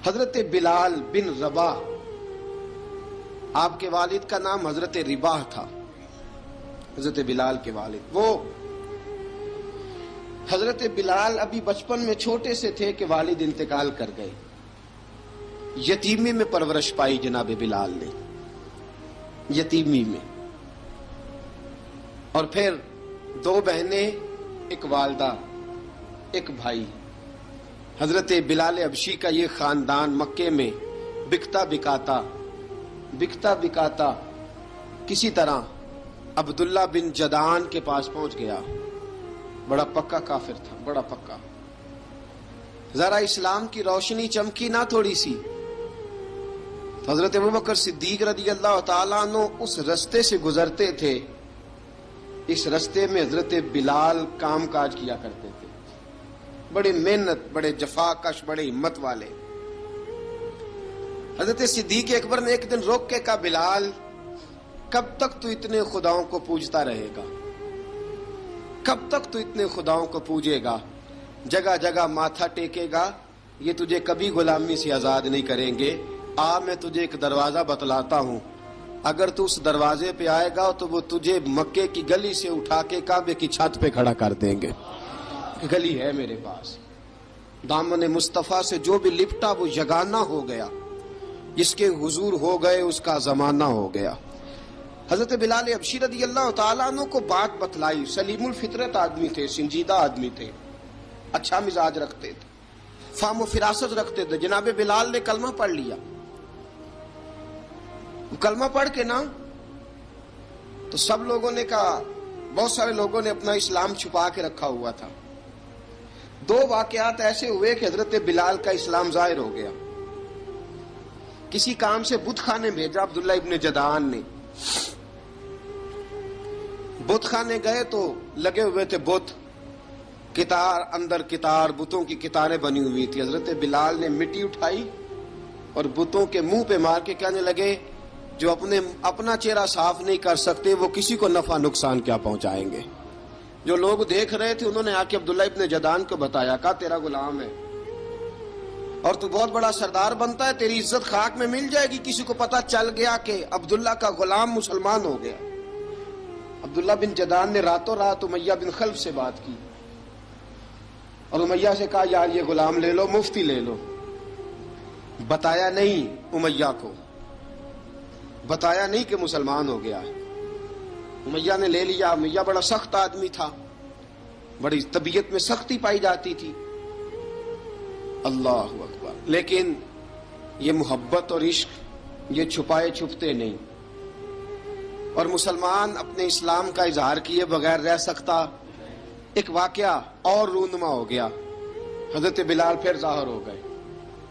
حضرت بلال بن رباح، آپ کے والد کا نام حضرت رباح تھا، حضرت بلال کے والد۔ وہ حضرت بلال ابھی بچپن میں چھوٹے سے تھے کہ والد انتقال کر گئے، یتیمی میں پرورش پائی جناب بلال نے، یتیمی میں، اور پھر دو بہنیں، ایک والدہ، ایک بھائی۔ حضرت بلال حبشی کا یہ خاندان مکے میں بکتا بکاتا کسی طرح عبداللہ بن جدعان کے پاس پہنچ گیا۔ بڑا پکا کافر تھا، بڑا پکا۔ ذرا اسلام کی روشنی چمکی نہ تھوڑی سی، حضرت ابوبکر صدیق رضی اللہ تعالیٰ عنہ اس رستے سے گزرتے تھے، اس رستے میں حضرت بلال کام کاج کیا کرتے تھے، بڑے محنت، بڑے جفا کش، بڑے ہمت والے۔ حضرت صدیق اکبر نے ایک دن روک کے کہا، بلال کب تک تو اتنے خداؤں کو پوجتا رہے گا؟ کب تک تو اتنے خداؤں کو پوجے گا، جگہ جگہ ماتھا ٹیکے گا؟ یہ تجھے کبھی غلامی سے آزاد نہیں کریں گے۔ میں تجھے ایک دروازہ بتلاتا ہوں، اگر تو اس دروازے پہ آئے گا تو وہ تجھے مکے کی گلی سے اٹھا کے کعبے کی چھت پہ کھڑا کر دیں گے۔ گلی ہے میرے پاس، دامن مصطفیٰ سے جو بھی لپٹا وہ یگانہ ہو گیا، جس کے حضور ہو گئے اس کا زمانہ ہو گیا۔ حضرت بلال حبشی رضی اللہ تعالیٰ عنہ کو بات بتلائی، سلیم الفطرت آدمی تھے، سنجیدہ آدمی تھے، اچھا مزاج رکھتے تھے، فہم و فراست رکھتے تھے۔ جناب بلال نے کلمہ پڑھ لیا، کلمہ پڑھ کے نا تو سب لوگوں نے کہا، بہت سارے لوگوں نے اپنا اسلام چھپا کے رکھا ہوا تھا۔ دو واقعات ایسے ہوئے کہ حضرت بلال کا اسلام ظاہر ہو گیا۔ کسی کام سے بت خانے بھیجا عبداللہ ابن جدعان نے، بت خانے گئے تو لگے ہوئے تھے بت، کتار اندر کتار، بتوں کی کتاریں بنی ہوئی تھی۔ حضرت بلال نے مٹی اٹھائی اور بتوں کے منہ پہ مار کے کہنے لگے، جو اپنا چہرہ صاف نہیں کر سکتے وہ کسی کو نفع نقصان کیا پہنچائیں گے۔ جو لوگ دیکھ رہے تھے انہوں نے آ کے عبداللہ ابن جدعان کو بتایا، کہا تیرا غلام ہے اور تو بہت بڑا سردار بنتا ہے، تیری عزت خاک میں مل جائے گی کسی کو پتہ چل گیا کہ عبداللہ کا غلام مسلمان ہو گیا۔ عبداللہ بن جدعان نے راتوں رات امیہ بن خلف سے بات کی اور امیہ سے کہا، یار یہ غلام لے لو، مفتی لے لو۔ بتایا نہیں امیہ کو، بتایا نہیں کہ مسلمان ہو گیا ہے۔ امیہ نے لے لیا۔ امیہ بڑا سخت آدمی تھا، بڑی طبیعت میں سختی پائی جاتی تھی، اللہ اکبر، لیکن یہ محبت اور عشق یہ چھپائے چھپتے نہیں، اور مسلمان اپنے اسلام کا اظہار کیے بغیر رہ سکتا۔ ایک واقعہ اور رونما ہو گیا، حضرت بلال پھر ظاہر ہو گئے۔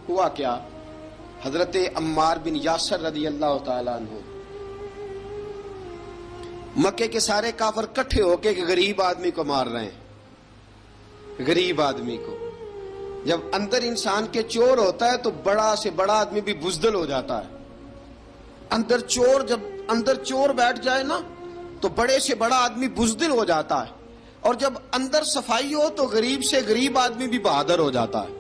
ہوا کیا؟ حضرت عمار بن یاسر رضی اللہ تعالیٰ عنہ، مکے کے سارے کافر کٹھے ہو کے ایک غریب آدمی کو مار رہے ہیں، غریب آدمی کو۔ جب اندر انسان کے چور ہوتا ہے تو بڑا سے بڑا آدمی بھی بزدل ہو جاتا ہے۔ جب اندر چور بیٹھ جائے نا تو بڑے سے بڑا آدمی بزدل ہو جاتا ہے، اور جب اندر صفائی ہو تو غریب سے غریب آدمی بھی بہادر ہو جاتا ہے۔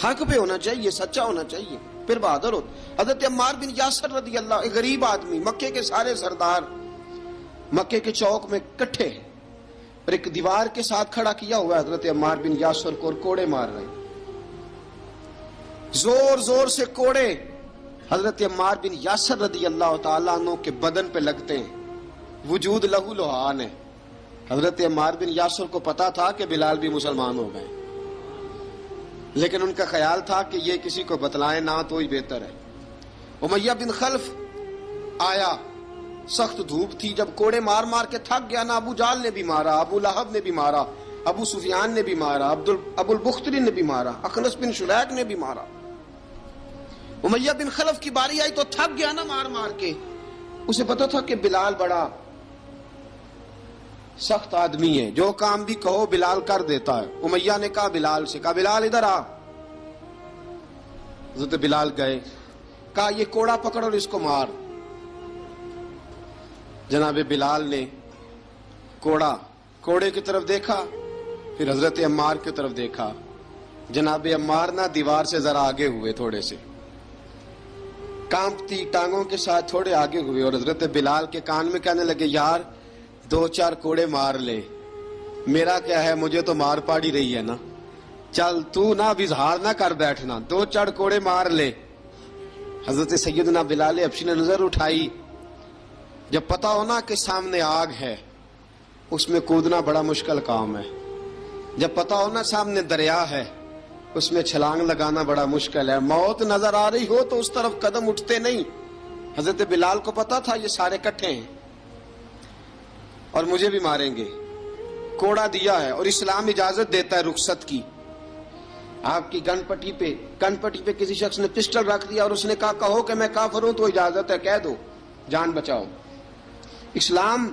حق پہ ہونا چاہیے، سچا ہونا چاہیے، پھر بہادر ہو۔ حضرت عمار بن یاسر رضی اللہ، ایک غریب آدمی، مکے کے سارے سردار مکے کے چوک میں کٹھے ہیں اور ایک دیوار کے ساتھ کھڑا کیا ہوا ہے حضرت عمار بن یاسر کو، اور کوڑے مار رہے ہیں، زور زور سے کوڑے حضرت عمار بن یاسر رضی اللہ تعالیٰ عنہ کے بدن پہ لگتے ہیں، وجود لہو لہان ہے۔ حضرت عمار بن یاسر کو پتا تھا کہ بلال بھی مسلمان ہو گئے، لیکن ان کا خیال تھا کہ یہ کسی کو بتلائیں نہ تو ہی بہتر ہے۔ امیہ بن خلف آیا، سخت دھوپ تھی، جب کوڑے مار مار کے تھک گیا نا، ابو جال نے بھی مارا، ابو لہب نے بھی مارا، ابو سفیان نے بھی مارا، ابو البختری نے بھی مارا، اخنس بن شلیک نے بھی مارا۔ امیہ بن خلف کی باری آئی تو تھک گیا نا مار مار کے، اسے پتا تھا کہ بلال بڑا سخت آدمی ہے، جو کام بھی کہو بلال کر دیتا ہے۔ امیہ نے کہا بلال سے، کہا بلال ادھر آ۔ حضرت بلال گئے، کہا یہ کوڑا پکڑ اور اس کو مار۔ جناب بلال نے کوڑے کی طرف دیکھا، پھر حضرت عمار کی طرف دیکھا۔ جناب عمار نہ دیوار سے ذرا آگے ہوئے تھوڑے سے، کانپتی ٹانگوں کے ساتھ تھوڑے آگے ہوئے اور حضرت بلال کے کان میں کہنے لگے یار 2-4 کوڑے مار لے. میرا کیا ہے, مجھے تو مار پاڑی رہی ہے نا, چل تو نہ اب اظہار نہ کر بیٹھنا, 2-4 کوڑے مار لے. حضرت سیدنا بلال حبشی نے نظر اٹھائی. جب پتا ہو نا کہ سامنے آگ ہے اس میں کودنا بڑا مشکل کام ہے. جب پتا ہو نا سامنے دریا ہے اس میں چھلانگ لگانا بڑا مشکل ہے. موت نظر آ رہی ہو تو اس طرف قدم اٹھتے نہیں. حضرت بلال کو پتا تھا یہ سارے کٹھے ہیں اور مجھے بھی ماریں گے. کوڑا دیا ہے اور اسلام اجازت دیتا ہے رخصت کی. آپ کی گن پٹی پہ کسی شخص نے پسٹل رکھ دیا اور اس نے کہا کہو کہ میں کافر ہوں تو اجازت ہے, کہہ دو, جان بچاؤ. اسلام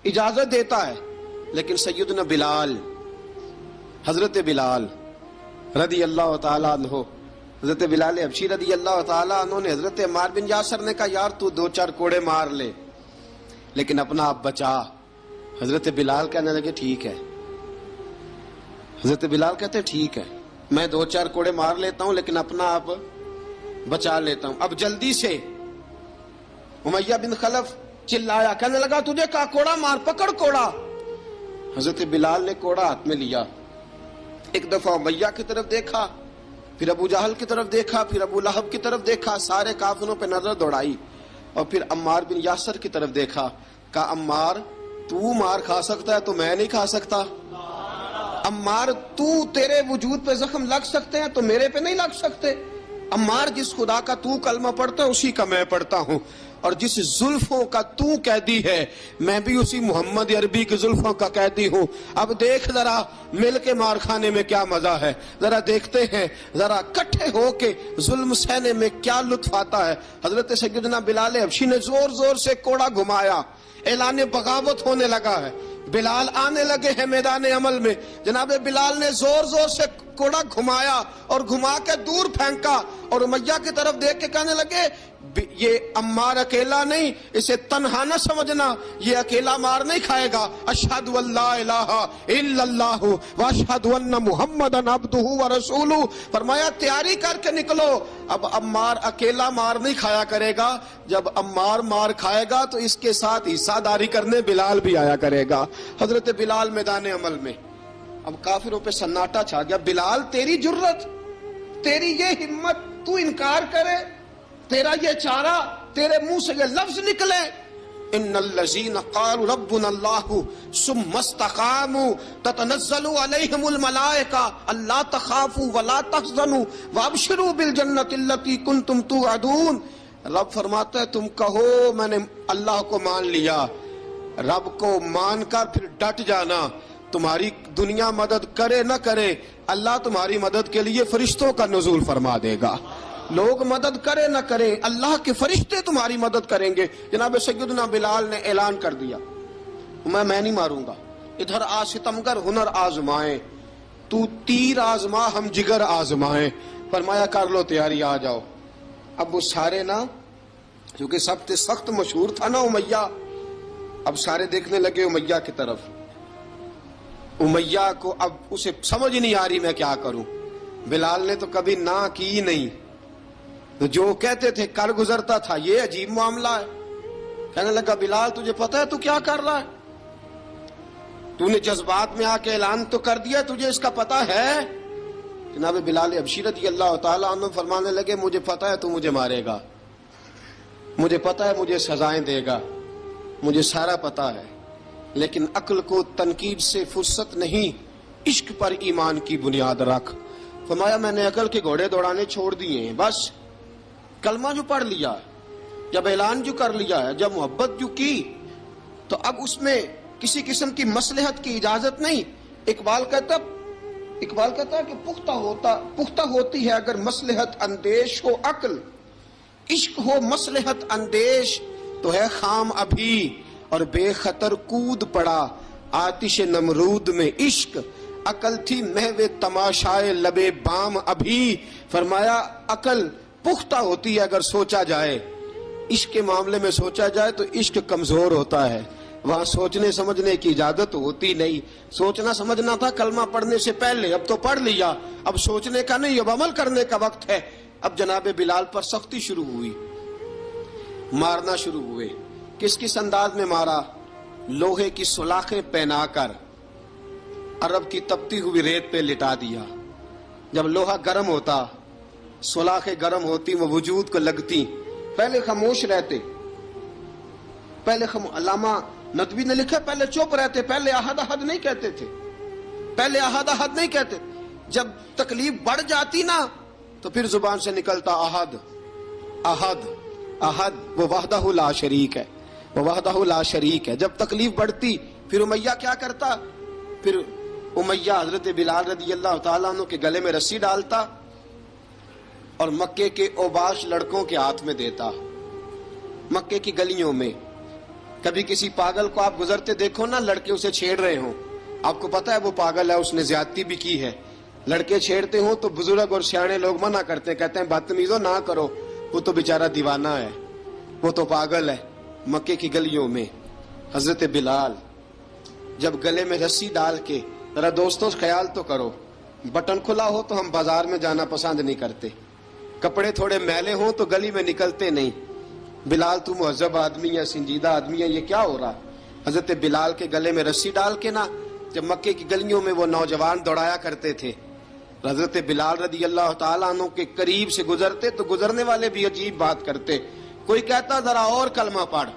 اجازت دیتا ہے. لیکن سیدنا بلال, حضرت بلال رضی اللہ تعالیٰ عنہ, حضرت بلال حبشی رضی اللہ تعالیٰ عنہ نے حضرت عمار بن یاسر نے کہا یار تو 2-4 کوڑے مار لے لیکن اپنا آپ بچا. حضرت بلال کہنے لگے ٹھیک ہے. حضرت بلال کہتے ٹھیک ہے میں 2-4 کوڑے مار لیتا ہوں لیکن اپنا آپ بچا لیتا ہوں. اب جلدی سے امیہ بن خلف چلایا, کہنے لگا تجھے کہا کوڑا مار, پکڑ کوڑا. حضرت بلال نے کوڑا ہاتھ میں لیا, ایک دفعہ امیہ کی طرف دیکھا, پھر ابو جہل کی طرف دیکھا, پھر ابو لہب کی طرف دیکھا, سارے کافروں پہ نظر دوڑائی اور پھر عمار بن یاسر کی طرف دیکھا. کہا عمار تو مار کھا سکتا ہے تو میں نہیں کھا سکتا. عمار تیرے وجود پہ زخم لگ سکتے ہیں تو میرے پہ نہیں لگ سکتے. عمار جس خدا کا تو کلمہ پڑھتا ہے اسی کا میں پڑھتا ہوں, اور جس زلفوں کا تو قیدی ہے میں بھی اسی محمد عربی کی زلفوں کا قیدی ہوں. اب دیکھ ذرا مل کے مار کھانے میں کیا مزہ ہے, ذرا دیکھتے ہیں ذرا کٹھے ہو کے ظلم سہنے میں کیا لطف آتا ہے. حضرت سیدنا بلال حبشی نے زور زور سے کوڑا گھمایا, اعلان بغاوت ہونے لگا ہے. بلال آنے لگے ہیں میدان عمل میں. جناب بلال نے زور زور سے کوڑا گھمایا اور گھما کے دور پھینکا اور امیہ کی طرف دیکھ کے کہنے لگے یہ عمار اکیلا نہیں, اسے تنہا نہ سمجھنا, یہ اکیلا مار نہیں کھائے گا. اشہد ان لا الہ الا اللہ واشہد ان محمدن عبدہ ورسولہ. فرمایا تیاری کر کے نکلو, اب عمار اکیلا مار نہیں کھایا کرے گا, جب عمار مار کھائے گا تو اس کے ساتھ حصہ داری کرنے بلال بھی آیا کرے گا. حضرت بلال میدان عمل میں. اب کافروں پہ سناٹا چھا گیا. بلال تیری جرت, تیری یہ ہمت, تو انکار کرے, تیرا یہ چارہ, تیرے منہ سے یہ لفظ نکلے ان الذین قالوا ربنا اللہ ثم استقاموا تتنزل علیہم الملائکہ الا تخافوا ولا تحزنوا وابشروا بالجنۃ التی کنتم توعدون. رب فرماتا ہے تم کہو میں نے اللہ کو مان لیا, رب کو مان کر پھر ڈٹ جانا. تمہاری دنیا مدد کرے نہ کرے اللہ تمہاری مدد کے لیے فرشتوں کا نزول فرما دے گا. لوگ مدد کرے نہ کرے اللہ کے فرشتے تمہاری مدد کریں گے. جناب سیدنا بلال نے اعلان کر دیا میں نہیں ماروں گا. ادھر آ ستمگر ہنر آزمائیں, تو تیر آزما ہم جگر آزمائیں. فرمایا کر لو تیاری, آ جاؤ. اب وہ سارے نا, کیونکہ سب سے سخت مشہور تھا نا امیہ, اب سارے دیکھنے لگے امیہ کی طرف. امیہ کو اب اسے سمجھ نہیں آ رہی میں کیا کروں. بلال نے تو کبھی نہ کی نہیں, تو جو کہتے تھے کر گزرتا تھا. یہ عجیب معاملہ ہے. کہنے لگا بلال تجھے پتا ہے تو کیا کر رہا ہے, تو نے جذبات میں آ کے اعلان تو کر دیا, تجھے اس کا پتا ہے. جناب بلال حبشی رضی اللہ تعالیٰ عنہ فرمانے لگے مجھے پتا ہے تو مجھے مارے گا, مجھے پتا ہے مجھے سزائیں دے گا, مجھے سارا پتا ہے, لیکن عقل کو تنقید سے فرصت نہیں, عشق پر ایمان کی بنیاد رکھ. فرمایا میں نے عقل کے گھوڑے دوڑانے چھوڑ دیے ہیں, بس کلمہ جو پڑھ لیا, جب اعلان جو کر لیا ہے, جب محبت جو کی, تو اب اس میں کسی قسم کی مصلحت کی اجازت نہیں. اقبال کہتا ہے کہ پختہ ہوتی ہے اگر مصلحت اندیش ہو عقل, عشق ہو مصلحت اندیش تو ہے خام ابھی, اور بے خطر کود پڑا آتش نمرود میں عشق. عقل تھی محو تماشائے لبے بام ابھی. فرمایا عقل پختہ ہوتی ہے اگر سوچا جائے, عشق کے معاملے میں سوچا جائے تو عشق کمزور ہوتا ہے, وہاں سوچنے سمجھنے کی اجازت ہوتی نہیں. سوچنا سمجھنا تھا کلمہ پڑھنے سے پہلے, اب تو پڑھ لیا, اب سوچنے کا نہیں, اب عمل کرنے کا وقت ہے. اب جناب بلال پر سختی شروع ہوئی. مارنا شروع ہوئے. کس کس انداز میں مارا؟ لوہے کی سلاخیں پہنا کر عرب کی تپتی ہوئی ریت پہ لٹا دیا. جب لوہا گرم ہوتا، سلاخیں گرم ہوتی، وہ وجود کو لگتی، پہلے خاموش رہتے. علامہ ندوی نے لکھا پہلے چپ رہتے، پہلے احد احد نہیں کہتے تھے، پہلے احد احد نہیں کہتے. جب تکلیف بڑھ جاتی نا تو پھر زبان سے نکلتا احد احد احد. وہ وحدہ لا شریک ہے، وہ وحدہ لا شریک ہے. جب تکلیف بڑھتی پھر امیہ کیا کرتا؟ پھر امیہ حضرت بلال رضی اللہ تعالیٰ عنہ کے گلے میں رسی ڈالتا اور مکے کے اوباش لڑکوں کے ہاتھ میں دیتا. مکے کی گلیوں میں کبھی کسی پاگل کو آپ گزرتے دیکھو نا، لڑکے اسے چھیڑ رہے ہوں، آپ کو پتا ہے وہ پاگل ہے، اس نے زیادتی بھی کی ہے. لڑکے چھیڑتے ہوں تو بزرگ اور سیانے لوگ منع کرتے ہیں، کہتے ہیں بدتمیزوں نہ کرو، وہ تو بیچارہ دیوانہ ہے، وہ تو پاگل ہے. مکے کی گلیوں میں حضرت بلال جب گلے میں رسی ڈال کے، ذرا دوستوں خیال تو کرو، بٹن کھلا ہو تو ہم بازار میں جانا پسند نہیں کرتے، کپڑے تھوڑے میلے ہوں تو گلی میں نکلتے نہیں. بلال تو مہذب آدمی ہے، سنجیدہ آدمی ہے، یہ کیا ہو رہا؟ حضرت بلال کے گلے میں رسی ڈال کے نا جب مکے کی گلیوں میں وہ نوجوان دوڑایا کرتے تھے، حضرت بلال رضی اللہ تعالیٰ عنہ کے قریب سے گزرتے تو گزرنے والے بھی عجیب بات کرتے. کوئی کہتا ذرا اور کلمہ پڑھ،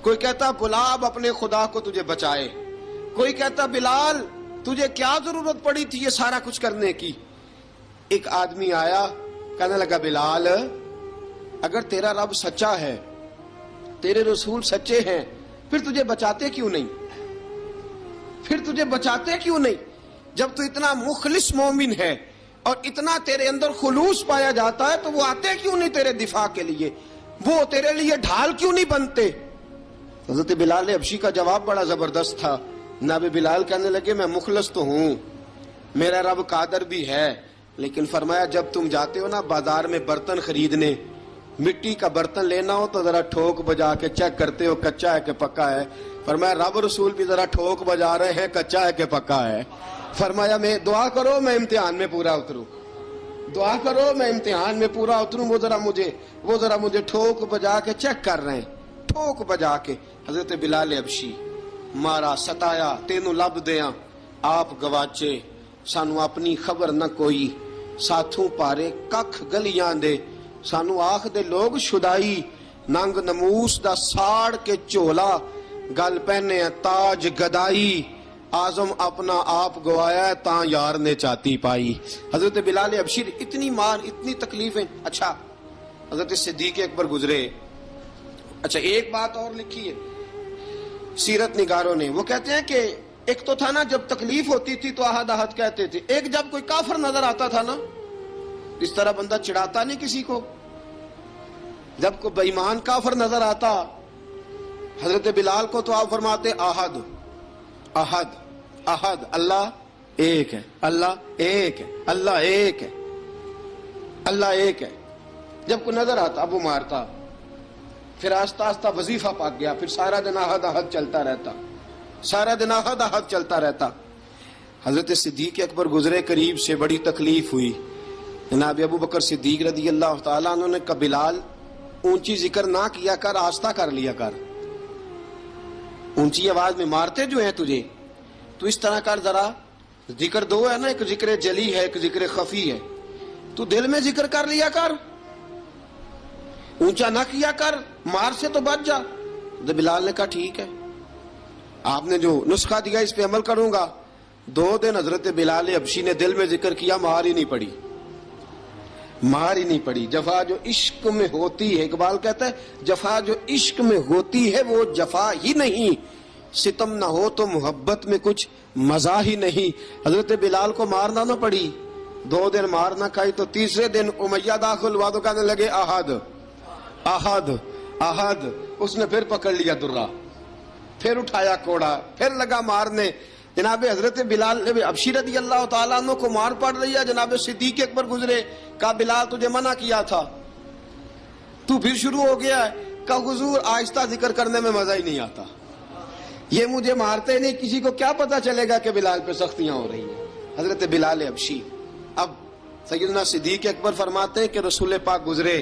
کوئی کہتا گلاب اپنے خدا کو تجھے بچائے، کوئی کہتا بلال تجھے کیا ضرورت پڑی تھی یہ سارا کچھ کرنے کی. ایک آدمی آیا کہنے لگا بلال اگر تیرا رب سچا ہے، تیرے رسول سچے ہیں، پھر تجھے بچاتے کیوں نہیں؟ پھر تجھے بچاتے کیوں نہیں؟ جب تو اتنا مخلص مومن ہے اور اتنا تیرے اندر خلوص پایا جاتا ہے تو وہ آتے کیوں نہیں تیرے دفاع کے لیے؟ وہ تیرے لیے ڈھال کیوں نہیں بنتے؟ حضرت بلال حبشی کا جواب بڑا زبردست تھا. جناب بلال کہنے لگے میں مخلص تو ہوں، میرا رب قادر بھی ہے، لیکن فرمایا جب تم جاتے ہو نا بازار میں برتن خریدنے، مٹی کا برتن لینا ہو تو ذرا ٹھوک بجا کے چیک کرتے ہو کچا ہے کہ پکا ہے. فرمایا رب رسول بھی ذرا ٹھوک بجا رہے ہیں کچا ہے کہ پکا ہے. فرمایا میں دعا کرو میں امتحان میں پورا اتروں، دعا کرو میں امتحان میں پورا اتروں. وہ ذرا مجھے ٹھوک بجا کے چیک کر رہے ہیں، ٹھوک بجا کے. حضرت بلال حبشی مارا ستایا تینوں لب دیاں آپ گواچے، سانو اپنی خبر نہ کوئی، ساتھوں پارے ککھ گلیاں دے، سانو آخ دے لوگ شدائی، ننگ نموس دا ساڑ کے چولا، گل پہنے تاج گدائی، آزم اپنا آپ گوایا ہے تاں یار نے چاتی پائی. حضرت بلال حبشی اتنی مار، اتنی تکلیفیں. اچھا حضرت صدیق اکبر گزرے. اچھا ایک بات اور لکھی ہے سیرت نگاروں نے، وہ کہتے ہیں کہ ایک تو تھا نا جب تکلیف ہوتی تھی تو احد احد کہتے تھے، ایک جب کوئی کافر نظر آتا تھا نا، اس طرح بندہ چڑھاتا نہیں کسی کو، جب کوئی بے ایمان کافر نظر آتا حضرت بلال کو تو آپ فرماتے احد احد احد، اللہ ایک ہے، اللہ ایک ہے، اللہ ایک ہے، اللہ ایک ہے. جب کوئی نظر آتا اب وہ مارتا، پھر آہستہ آہستہ وظیفہ پاک گیا، پھر سارا دن احد احد چلتا رہتا، سارا دن احد احد چلتا رہتا. حضرت صدیق اکبر گزرے قریب سے، بڑی تکلیف ہوئی. جناب ابو بکر صدیق رضی اللہ تعالیٰ عنہ نے کہا بلال اونچی ذکر نہ کیا کر، آہستہ کر لیا کر، اونچی آواز میں مارتے جو ہیں تجھے تو اس طرح کر، ذرا ذکر دو ہے نا، ایک ذکر جلی ہے ایک ذکر خفی ہے، تو دل میں ذکر کر لیا کر، اونچا نہ کیا کر، مار سے تو بچ جا. تو بلال نے کہا ٹھیک ہے، آپ نے جو نسخہ دیا اس پہ عمل کروں گا. 2 دن حضرت بلال حبشی نے دل میں ذکر کیا، مار ہی نہیں پڑی، مار ہی نہیں پڑی. جفا جو عشق میں ہوتی ہے، اقبال کہتا ہے جفا جو عشق میں ہوتی ہے وہ جفا ہی نہیں، ستم نہ ہو تو محبت میں کچھ مزہ ہی نہیں. حضرت بلال کو مارنا نہ پڑی، 2 دن مار نہ کھائی تو تیسرے دن امیہ داخل ہوا تو کہنے لگے احد احد احد. اس نے پھر پکڑ لیا درہ، پھر اٹھایا کوڑا، پھر لگا مارنے. جناب حضرت بلال حبشی رضی اللہ تعالیٰ عنہ کو مار پڑ رہی ہے. جناب صدیق اکبر گزرے، کہا بلال تجھے منع کیا تھا، تو پھر شروع ہو گیا ہے. کہا حضور آہستہ ذکر کرنے میں مزہ ہی نہیں آتا، یہ مجھے مارتے نہیں، کسی کو کیا پتا چلے گا کہ بلال پہ سختیاں ہو رہی ہیں. حضرت بلال حبشی. اب سیدنا صدیق اکبر فرماتے ہیں کہ رسول پاک گزرے،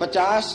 50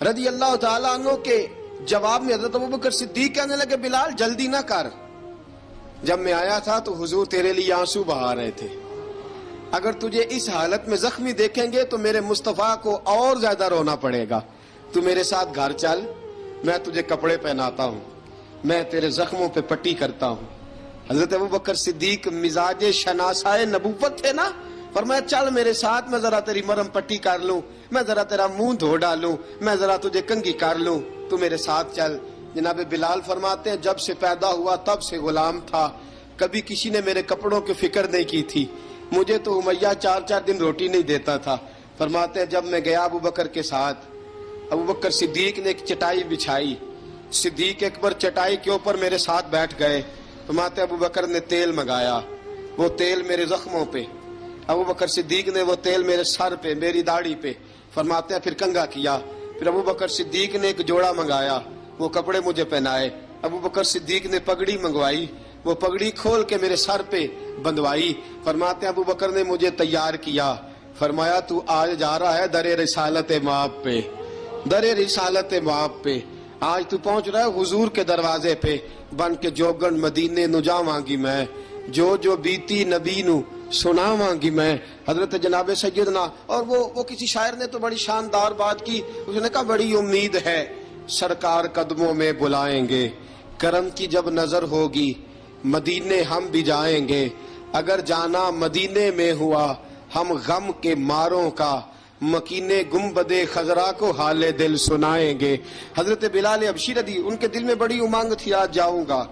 رضی اللہ تعالیٰ عنہ کے جواب میں حضرت ابوبکر صدیق کہنے لگے بلال جلدی نہ کر، جب میں آیا تھا تو حضور تیرے لیے آنسو بہا رہے تھے، اگر تجھے اس حالت میں زخمی دیکھیں گے تو میرے مصطفیٰ کو اور زیادہ رونا پڑے گا، تو میرے ساتھ گھر چل، میں تجھے کپڑے پہناتا ہوں، میں تیرے زخموں پہ پٹی کرتا ہوں۔ حضرت ابوبکر صدیق مزاج شناسائے نبوت تھے نا، فرمایا چل میرے ساتھ، میں ذرا تیری مرہم پٹی کر لوں، میں ذرا تیرا منہ دھو ڈالوں، میں ذرا تجھے کنگھی کر لوں، تو میرے ساتھ چل۔ جناب بلال فرماتے ہیں جب سے پیدا ہوا تب سے غلام تھا، کبھی کسی نے میرے کپڑوں کی فکر نہیں کی تھی، مجھے تو امیہ 4 دن روٹی نہیں دیتا تھا۔ فرماتے ہیں جب میں گیا ابوبکر کے ساتھ، ابوبکر صدیق نے ایک چٹائی بچھائی، صدیق اکبر چٹائی کے اوپر میرے ساتھ بیٹھ گئے۔ فرماتے ابوبکر نے تیل منگایا، وہ تیل میرے زخموں پہ، ابوبکر صدیق نے وہ تیل میرے سر پہ، میری داڑھی پہ، فرماتے ہیں پھر کنگھا کیا، پھر ابوبکر صدیق نے ایک جوڑا منگایا، وہ کپڑے مجھے پہنائے، ابوبکر صدیق نے پگڑی منگوائی، وہ پگڑی کھول کے میرے سر پہ بندھوائی۔ فرماتے ہیں ابوبکر نے مجھے تیار کیا، فرمایا تو آج جا رہا ہے در رسالت مآب پہ، در رسالت مآب پہ، آج تو پہنچ رہا ہے حضور کے دروازے پہ، بن کے جوگن مدینے نو جاواں گی میں، جو بیتی نبی نو سناواں گی میں۔ حضرت جناب سیدنا، اور وہ کسی شاعر نے تو بڑی شاندار بات کی، اس نے کہا بڑی امید ہے سرکار قدموں میں بلائیں گے، کرم کی جب نظر ہوگی مدینے ہم بھی جائیں گے، اگر جانا مدینے میں ہوا ہم غم کے ماروں کا، مکینے گنبد خضرا کو حال دل سنائیں گے۔ حضرت بلال حبشی رضی، ان کے دل میں بڑی امنگ تھی آج جاؤں گا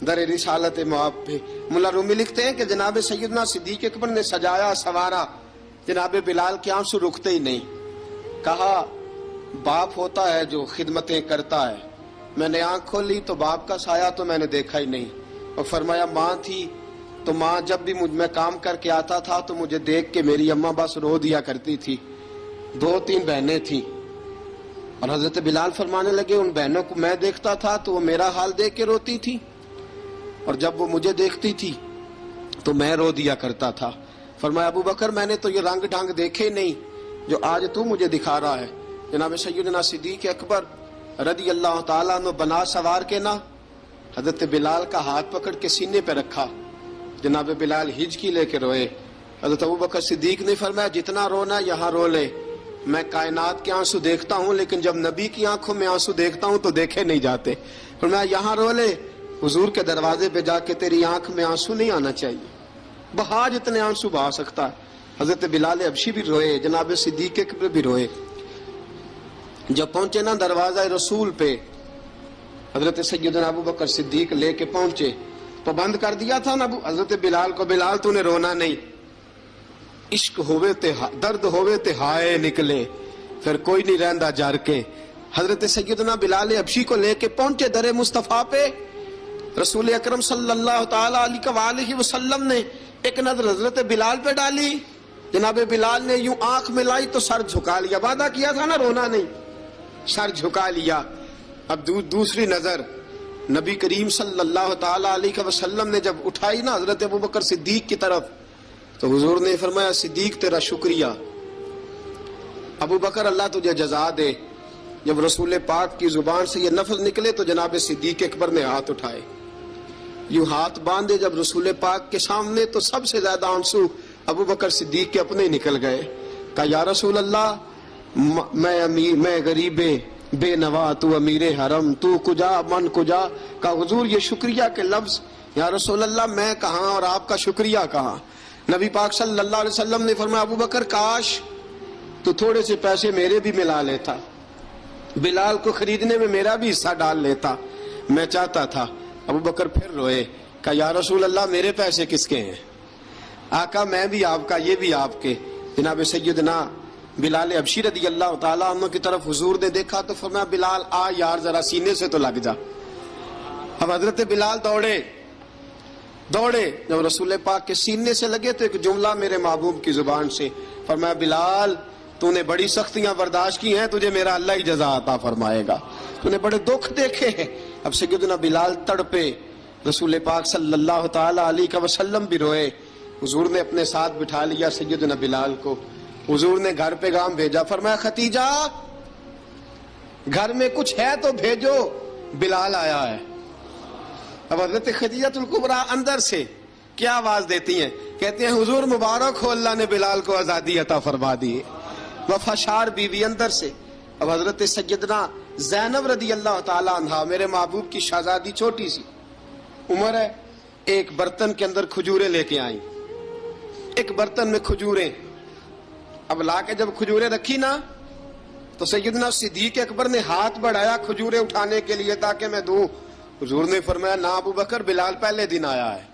در رسالت مآب پہ۔ ملا رومی لکھتے ہیں کہ جناب سیدنا صدیق اکبر نے سجایا سوارا، جناب بلال کے آنسو رکتے ہی نہیں۔ کہا باپ ہوتا ہے جو خدمتیں کرتا ہے، میں نے آنکھ کھولی تو باپ کا سایہ تو میں نے دیکھا ہی نہیں، اور فرمایا ماں تھی تو ماں جب بھی میں کام کر کے آتا تھا تو مجھے دیکھ کے میری اماں بس رو دیا کرتی تھی، 2-3 بہنیں تھیں، اور حضرت بلال فرمانے لگے ان بہنوں کو میں دیکھتا تھا تو وہ میرا حال دیکھ کے روتی تھی، اور جب وہ مجھے دیکھتی تھی تو میں رو دیا کرتا تھا۔ فرمایا ابوبکر میں نے تو یہ رنگ ڈھنگ دیکھے نہیں جو آج تو مجھے دکھا رہا ہے۔ جناب سیدنا صدیق اکبر رضی اللہ تعالیٰ عنہ بنا سوار کے نا حضرت بلال کا ہاتھ پکڑ کے سینے پہ رکھا، جناب بلال ہچکی لے کے روئے۔ حضرت ابوبکر صدیق نے فرمایا جتنا رونا یہاں رو لے، میں کائنات کے آنسو دیکھتا ہوں لیکن جب نبی کی آنکھوں میں آنسو دیکھتا ہوں تو دیکھے نہیں جاتے، فرمایا یہاں رو لے، حضور کے دروازے پہ جا کے تیری آنکھ میں آنسو نہیں آنا چاہیے، بہا جتنے آنسو بہا سکتا ہے۔ حضرت بلال حبشی بھی روئے، جناب صدیق اکبر بھی روئے۔ جب پہنچے نا دروازہ رسول پہ، حضرت سیدنا ابوبکر صدیق لے کے پہنچے تو بند کر دیا تھا نا حضرت بلال کو، بلال تو نے رونا نہیں، عشق ہوئے تے درد ہوئے تے ہائے نکلے، پھر کوئی نہیں رہندا جر کے۔ حضرت سیدنا بلال حبشی کو لے کے پہنچے در مصطفیٰ پہ، رسول اکرم صلی اللہ تعالی علیہ وسلم نے ایک نظر حضرت بلال پہ ڈالی، جناب بلال نے یوں آنکھ ملائی تو سر جھکا لیا، وعدہ کیا تھا نا رونا نہیں، سر جھکا لیا۔ اب دوسری نظر نبی کریم صلی اللہ تعالی علیہ وسلم نے جب اٹھائی نا حضرت ابوبکر صدیق کی طرف تو حضور نے فرمایا صدیق تیرا شکریہ، ابوبکر اللہ تجھے جزا دے۔ جب رسول پاک کی زبان سے یہ لفظ نکلے تو جناب صدیق اکبر نے ہاتھ اٹھائے، یوں ہاتھ باندھے جب رسول پاک کے سامنے تو سب سے زیادہ آنسو ابوبکر صدیق کے اپنے نکل گئے۔ کہا یا رسول اللہ میں غریب بے نوا، تو امیر حرم، تو کجا من کجا۔ کہا حضور یہ شکریہ کے لفظ، یا رسول اللہ میں کہاں اور آپ کا شکریہ کہاں۔ نبی پاک صلی اللہ علیہ وسلم نے فرمایا ابوبکر کاش تو تھوڑے سے پیسے میرے بھی ملا لیتا، بلال کو خریدنے میں میرا بھی حصہ ڈال لیتا، میں چاہتا تھا۔ ابوبکر پھر روئے، کہا یا رسول اللہ میرے پیسے کس کے ہیں؟ آقا میں بھی آپ کا، یہ بھی آپ کے۔ جناب سیدنا بلال حبشی رضی اللہ تعالیٰ عنہ کی طرف حضور نے دیکھا تو فرمایا بلال آ یار ذرا سینے سے تو لگ جا۔ اب حضرت بلال دوڑے، جب رسول پاک کے سینے سے لگے تو ایک جملہ میرے محبوب کی زبان سے، فرمایا بلال تو نے بڑی سختیاں برداشت کی ہیں، تجھے میرا اللہ ہی جزا عطا فرمائے گا، تو نے بڑے دکھ دیکھے ہیں۔ اب سیدنا بلال تڑپے، رسول پاک صلی اللہ تعالی علیہ وسلم بھی روئے۔ حضور نے اپنے ساتھ بٹھا لیا سیدنا بلال کو، حضور نے گھر پیغام بھیجا، فرمایا ختیجہ گھر میں کچھ ہے تو بھیجو، بلال آیا ہے۔ اب حضرت خدیجہ الکبریٰ اندر سے کیا آواز دیتی ہیں؟ کہتے ہیں حضور مبارک ہو، اللہ نے بلال کو آزادی عطا فرما دی۔ وفاشار بیوی اندر سے۔ اب حضرت سیدنا زینب رضی اللہ تعالی عنہا، میرے محبوب کی شہزادی، چھوٹی سی عمر ہے، ایک برتن کے اندر کھجوریں لے کے آئیں، ایک برتن میں کھجوریں۔ اب لا کے جب کھجوریں رکھی نا تو سیدنا صدیق اکبر نے ہاتھ بڑھایا کھجوریں اٹھانے کے لیے تاکہ میں دوں۔ حضور نے فرمایا نہ ابو بکر، بلال پہلے دن آیا ہے،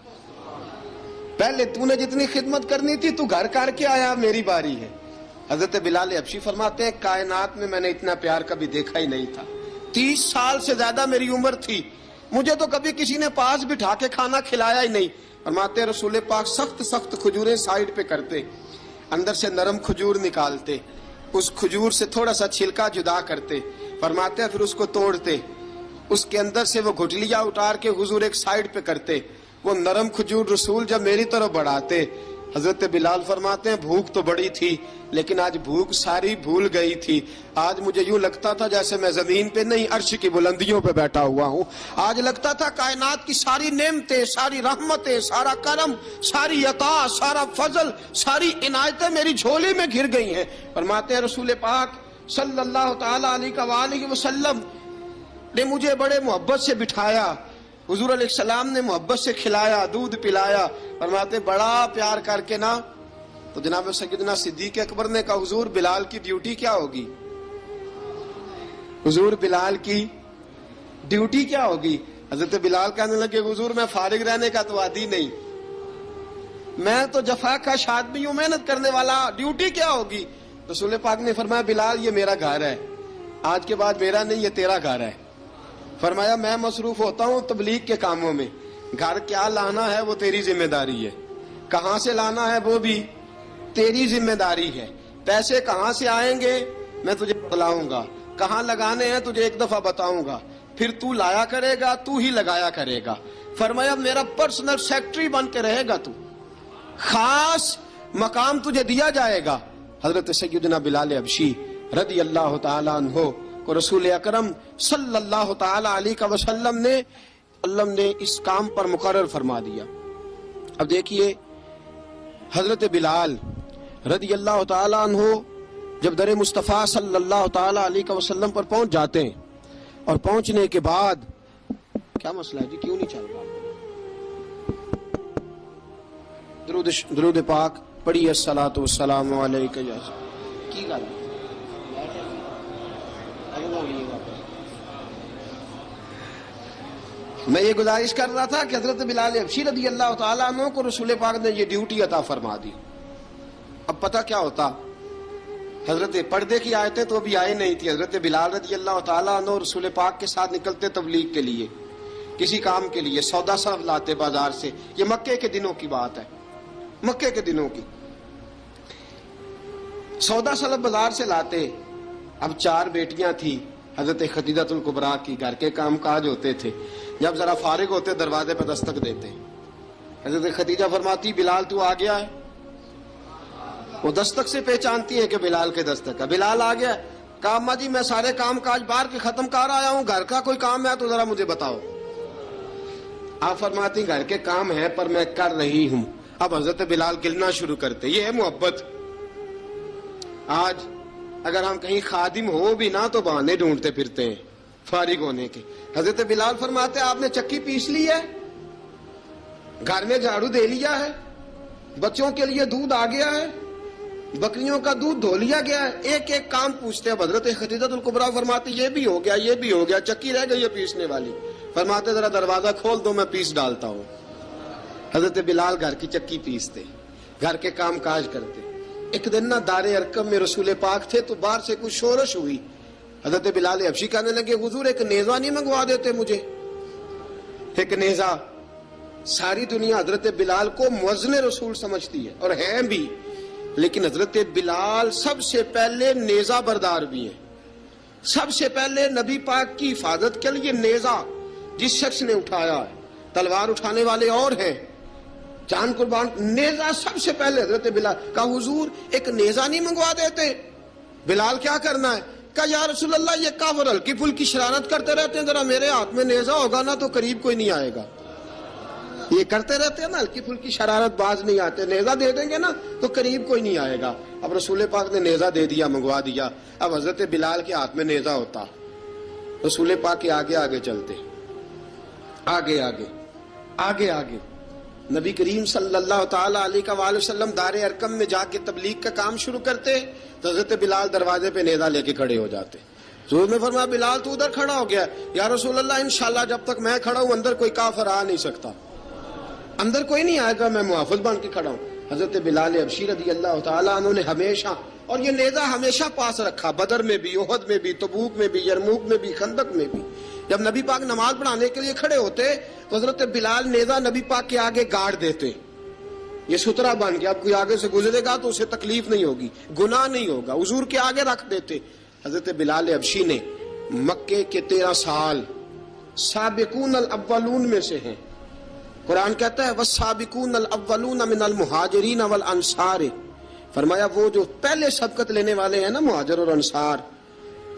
پہلے تو نے جتنی خدمت کرنی تھی تو گھر کر کے آیا، میری باری ہے۔ حضرت بلال حبشی فرماتے ہیں کائنات میں نے اتنا پیار کبھی دیکھا ہی نہیں تھا۔ 30 سال سے زیادہ میری عمر تھی، مجھے تو کبھی کسی نے پاس بٹھا کے کھانا کھلایا ہی نہیں۔ فرماتے ہیں رسول پاک سخت سخت کھجوریں سائیڈ پہ کرتے، اندر سے نرم کھجور نکالتے، اس کھجور سے تھوڑا سا چھلکا جدا کرتے، فرماتے ہیں پھر اس کو توڑتے، اس کے اندر سے وہ گھٹلیاں اتار کے حضور ایک سائیڈ پہ کرتے، وہ نرم کھجور رسول جب میری طرف بڑھاتے، حضرت بلال فرماتے ہیں بھوک تو بڑی تھی لیکن آج بھوک ساری بھول گئی تھی۔ آج مجھے یوں لگتا تھا جیسے میں زمین پہ نہیں عرش کی بلندیوں پہ بیٹھا ہوا ہوں۔ آج لگتا تھا کائنات کی ساری نعمتیں، ساری رحمتیں، سارا کرم، ساری عطا، سارا فضل، ساری عنایتیں میری جھولی میں گر گئی ہیں۔ فرماتے ہیں رسول پاک صلی اللہ تعالی علیہ وآلہ وسلم نے مجھے بڑے محبت سے بٹھایا، حضور علیہ السلام نے محبت سے کھلایا، دودھ پلایا۔ فرماتے بڑا پیار کر کے نا تو جناب سیدنا صدیق اکبر نے کہا حضور بلال کی ڈیوٹی کیا ہوگی؟ حضور بلال کی ڈیوٹی کیا ہوگی؟ حضرت بلال کہنے لگے حضور میں فارغ رہنے کا تو عادی نہیں، میں تو جفا کش آدمی ہوں، محنت کرنے والا، ڈیوٹی کیا ہوگی؟ رسول پاک نے فرمایا بلال یہ میرا گھر ہے، آج کے بعد میرا نہیں، یہ تیرا گھر ہے۔ فرمایا میں مصروف ہوتا ہوں تبلیغ کے کاموں میں، گھر کیا لانا ہے وہ تیری ذمہ داری ہے، کہاں سے لانا ہے وہ بھی تیری ذمہ داری ہے، پیسے کہاں سے آئیں گے میں تجھے بتلاؤں گا، کہاں لگانے ہیں تجھے ایک دفعہ بتاؤں گا، پھر تو لایا کرے گا، تو ہی لگایا کرے گا۔ فرمایا میرا پرسنل سیکٹری بن کے رہے گا، تو خاص مقام تجھے دیا جائے گا۔ حضرت سیدنا بلال حبشی رضی اللہ تعالی عنہ کو رسول اکرم صلی اللہ تعالی علیہ وسلم نے اس کام پر مقرر فرما دیا۔ اب دیکھیے حضرت بلال رضی اللہ تعالی عنہ جب در مصطفیٰ صلی اللہ تعالی علیہ وسلم پر پہنچ جاتے ہیں، اور پہنچنے کے بعد کیا مسئلہ ہے جی، کیوں نہیں چل رہا؟ درود پاک پڑھی الصلاۃ والسلام علیک یا کی گل میں یہ گزارش کر رہا تھا کہ حضرت بلال حبشی رضی اللہ تعالیٰ عنہ کو رسول پاک نے یہ ڈیوٹی عطا فرما دی۔ اب پتہ کیا ہوتا، حضرت پردے کی آیتیں تو ابھی آئی نہیں تھی، حضرت بلال رضی اللہ تعالیٰ عنہ رسول پاک کے ساتھ نکلتے تبلیغ کے لیے، کسی کام کے لیے، سودا صرف لاتے بازار سے۔ یہ مکے کے دنوں کی بات ہے، مکے کے دنوں کی سودا صرف بازار سے لاتے۔ اب 4 بیٹیاں تھیں حضرت خدیجہ الکبریٰ کی، گھر کے کام کاج ہوتے تھے، جب ذرا فارغ ہوتے دروازے پہ دستک دیتے، حضرت خدیجہ فرماتی بلال تو آ گیا ہے، وہ دستک سے پہچانتی ہیں کہ بلال کے دستک ہے، بلال آ گیا ہے۔ کہا اماں جی میں سارے کام کاج باہر کے ختم کر آیا ہوں، گھر کا کوئی کام ہے تو ذرا مجھے بتاؤ۔ آپ فرماتی گھر کے کام ہے پر میں کر رہی ہوں۔ اب حضرت بلال گلنا شروع کرتے، یہ ہے محبت۔ آج اگر ہم کہیں خادم ہو بھی نہ تو بہانے ڈھونڈتے پھرتے ہیں فارغ ہونے کے۔ حضرت بلال فرماتے آپ نے چکی پیس لی ہے، گھر میں جھاڑو دے لیا ہے، بچوں کے لیے دودھ آ گیا ہے، بکریوں کا دودھ دھو لیا گیا ہے، ایک ایک کام پوچھتے ہیں۔ حضرت خدیجہ الکبریٰ فرماتے یہ بھی ہو گیا، یہ بھی ہو گیا، چکی رہ گئی ہے پیسنے والی۔ فرماتے ذرا دروازہ کھول دو میں پیس ڈالتا ہوں۔ حضرت بلال گھر کی چکی پیستے، گھر کے کام کاج کرتے۔ ایک دن نہ دار ارقم میں رسول پاک تھے تو باہر سے کچھ شورش ہوئی، حضرت بلال حبشی کہنے لگے حضور ایک نیزہ نہیں منگوا دیتے مجھے؟ ایک نیزہ۔ ساری دنیا حضرت بلال کو مؤذن رسول سمجھتی ہے اور ہیں بھی، لیکن حضرت بلال سب سے پہلے نیزہ بردار بھی ہیں۔ سب سے پہلے نبی پاک کی حفاظت کے لیے نیزہ جس شخص نے اٹھایا ہے، تلوار اٹھانے والے اور ہیں، جان قربان، نیزہ سب سے پہلے حضرت بلال۔ کہا حضور ایک نیزہ نہیں منگوا دیتے؟ بلال کیا کرنا ہے؟ کہا یا رسول اللہ یہ کافر ہلکی پھلکی شرارت کرتے رہتے ہیں، ذرا میرے ہاتھ میں نیزہ ہوگا نا تو قریب کوئی نہیں آئے گا. یہ کرتے رہتے ہیں نا ہلکی پھلکی شرارت، باز نہیں آتے، نیزہ دے دیں گے نا تو قریب کوئی نہیں آئے گا. اب رسول پاک نے نیزہ دے دیا، منگوا دیا. اب حضرت بلال کے ہاتھ میں نیزہ ہوتا، رسول پاک کے آگے آگے چلتے، آگے آگے آگے آگے. نبی کریم صلی اللہ تعالی علیہ وآلہ وسلم دار ارقم میں جا کے تبلیغ کا کام شروع کرتے تو حضرت بلال دروازے پہ نیزہ لے کے کھڑے ہو جاتے. حضور نے فرمایا بلال تو ادھر کھڑا ہو گیا. یا رسول اللہ انشاءاللہ جب تک میں کھڑا ہوں اندر کوئی کافر آ نہیں سکتا، اندر کوئی نہیں آئے گا، میں محافظ بن کے کھڑا ہوں. حضرت بلال حبشی رضی اللہ تعالیٰ عنہ نے ہمیشہ، اور یہ نیزہ ہمیشہ پاس رکھا، بدر میں بھی، احد میں بھی، تبوک میں بھی، یرموک میں بھی، خندق میں بھی. جب نبی پاک نماز پڑھانے کے لیے کھڑے ہوتے تو حضرت بلال نیزہ نبی پاک کے آگے گاڑ دیتے. یہ سترا بن گیا، اب کوئی آگے سے گزرے گا تو اسے تکلیف نہیں ہوگی، گناہ نہیں ہوگا، حضور کے آگے رکھ دیتے. حضرت بلال حبشی نے مکے کے 13 سال سابقون الاولون میں سے ہیں. قرآن کہتا ہے والسابقون الاولون من المہاجرین والانصار، فرمایا وہ جو پہلے سبقت لینے والے ہیں نا مہاجر اور انصار،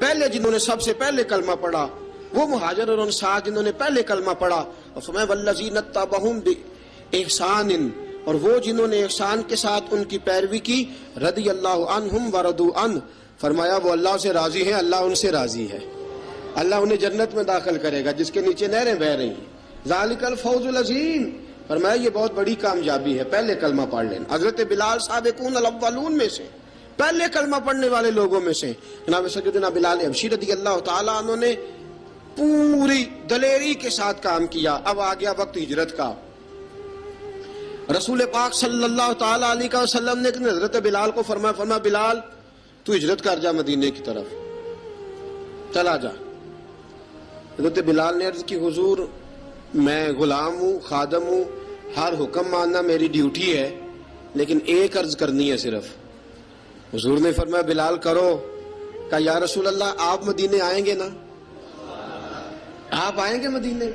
پہلے جنہوں نے سب سے پہلے کلمہ پڑھا، وہ مہاجر اور انصار جنہوں نے پہلے کلمہ پڑھا. اور فرمایا والذین اتبعوہم باحسان، اور وہ جنہوں نے احسان کے ساتھ ان کی پیروی کی، رضی اللہ عنہم ورضوا عنہ، فرمایا وہ اللہ سے راضی ہیں، اللہ ان سے راضی ہے، اللہ انہیں جنت میں داخل کرے گا جس کے نیچے نہریں بہہ رہی ہیں. ذالک الفوز العظیم، فرمایا یہ بہت بڑی کامیابی ہے پہلے کلمہ پڑھ لینا. حضرت بلال سابقون الاولون میں سے، پہلے کلمہ پڑھنے والے لوگوں میں سے. جناب سیدنا بلال حبشی رضی اللہ تعالیٰ عنہ نے پوری دلیری کے ساتھ کام کیا. اب آ گیا وقت ہجرت کا. رسول پاک صلی اللہ تعالیٰ علیہ وسلم نے حضرت بلال کو فرمایا بلال تو ہجرت کر جا مدینے کی طرف، چلا جا. حضرت بلال نے عرض کی حضور میں غلام ہوں، خادم ہوں، ہر حکم ماننا میری ڈیوٹی ہے، لیکن ایک عرض کرنی ہے صرف. حضور نے فرمایا بلال کرو. کہا یا رسول اللہ آپ مدینے آئیں گے نا، آپ آئیں گے مدینے؟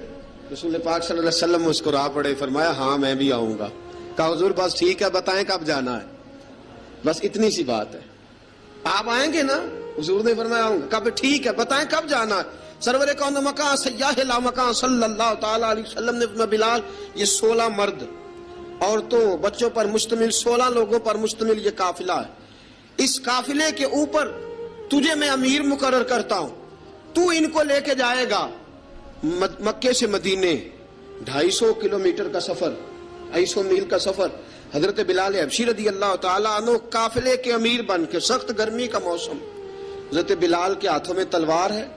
رسول پاک صلی اللہ علیہ وسلم مسکرا پڑے، فرمایا ہاں میں بھی آؤں گا. کہا حضور بس ٹھیک ہے، بتائیں کب جانا ہے، بس اتنی سی بات ہے. آپ آئیں گے نا؟ حضور نے فرمایا آؤں گا. کہا ٹھیک ہے، بتائیں کب جانا ہے. سرور کون مکان سیاح لا مکان صلی اللہ تعالیٰ علیہ وسلم نے فرمایا بلال یہ 16 مرد عورتوں بچوں پر مشتمل 16 لوگوں پر مشتمل یہ قافلہ ہے. اس قافلے کے اوپر تجھے میں امیر مقرر کرتا ہوں، تو ان کو لے کے جائے گا مکے سے مدینے. 250 کلومیٹر کا سفر، 250 میل کا سفر. حضرت بلال حبشی رضی اللہ تعالیٰ عنہ قافلے کے امیر بن کے، سخت گرمی کا موسم، حضرت بلال کے ہاتھوں میں تلوار ہے،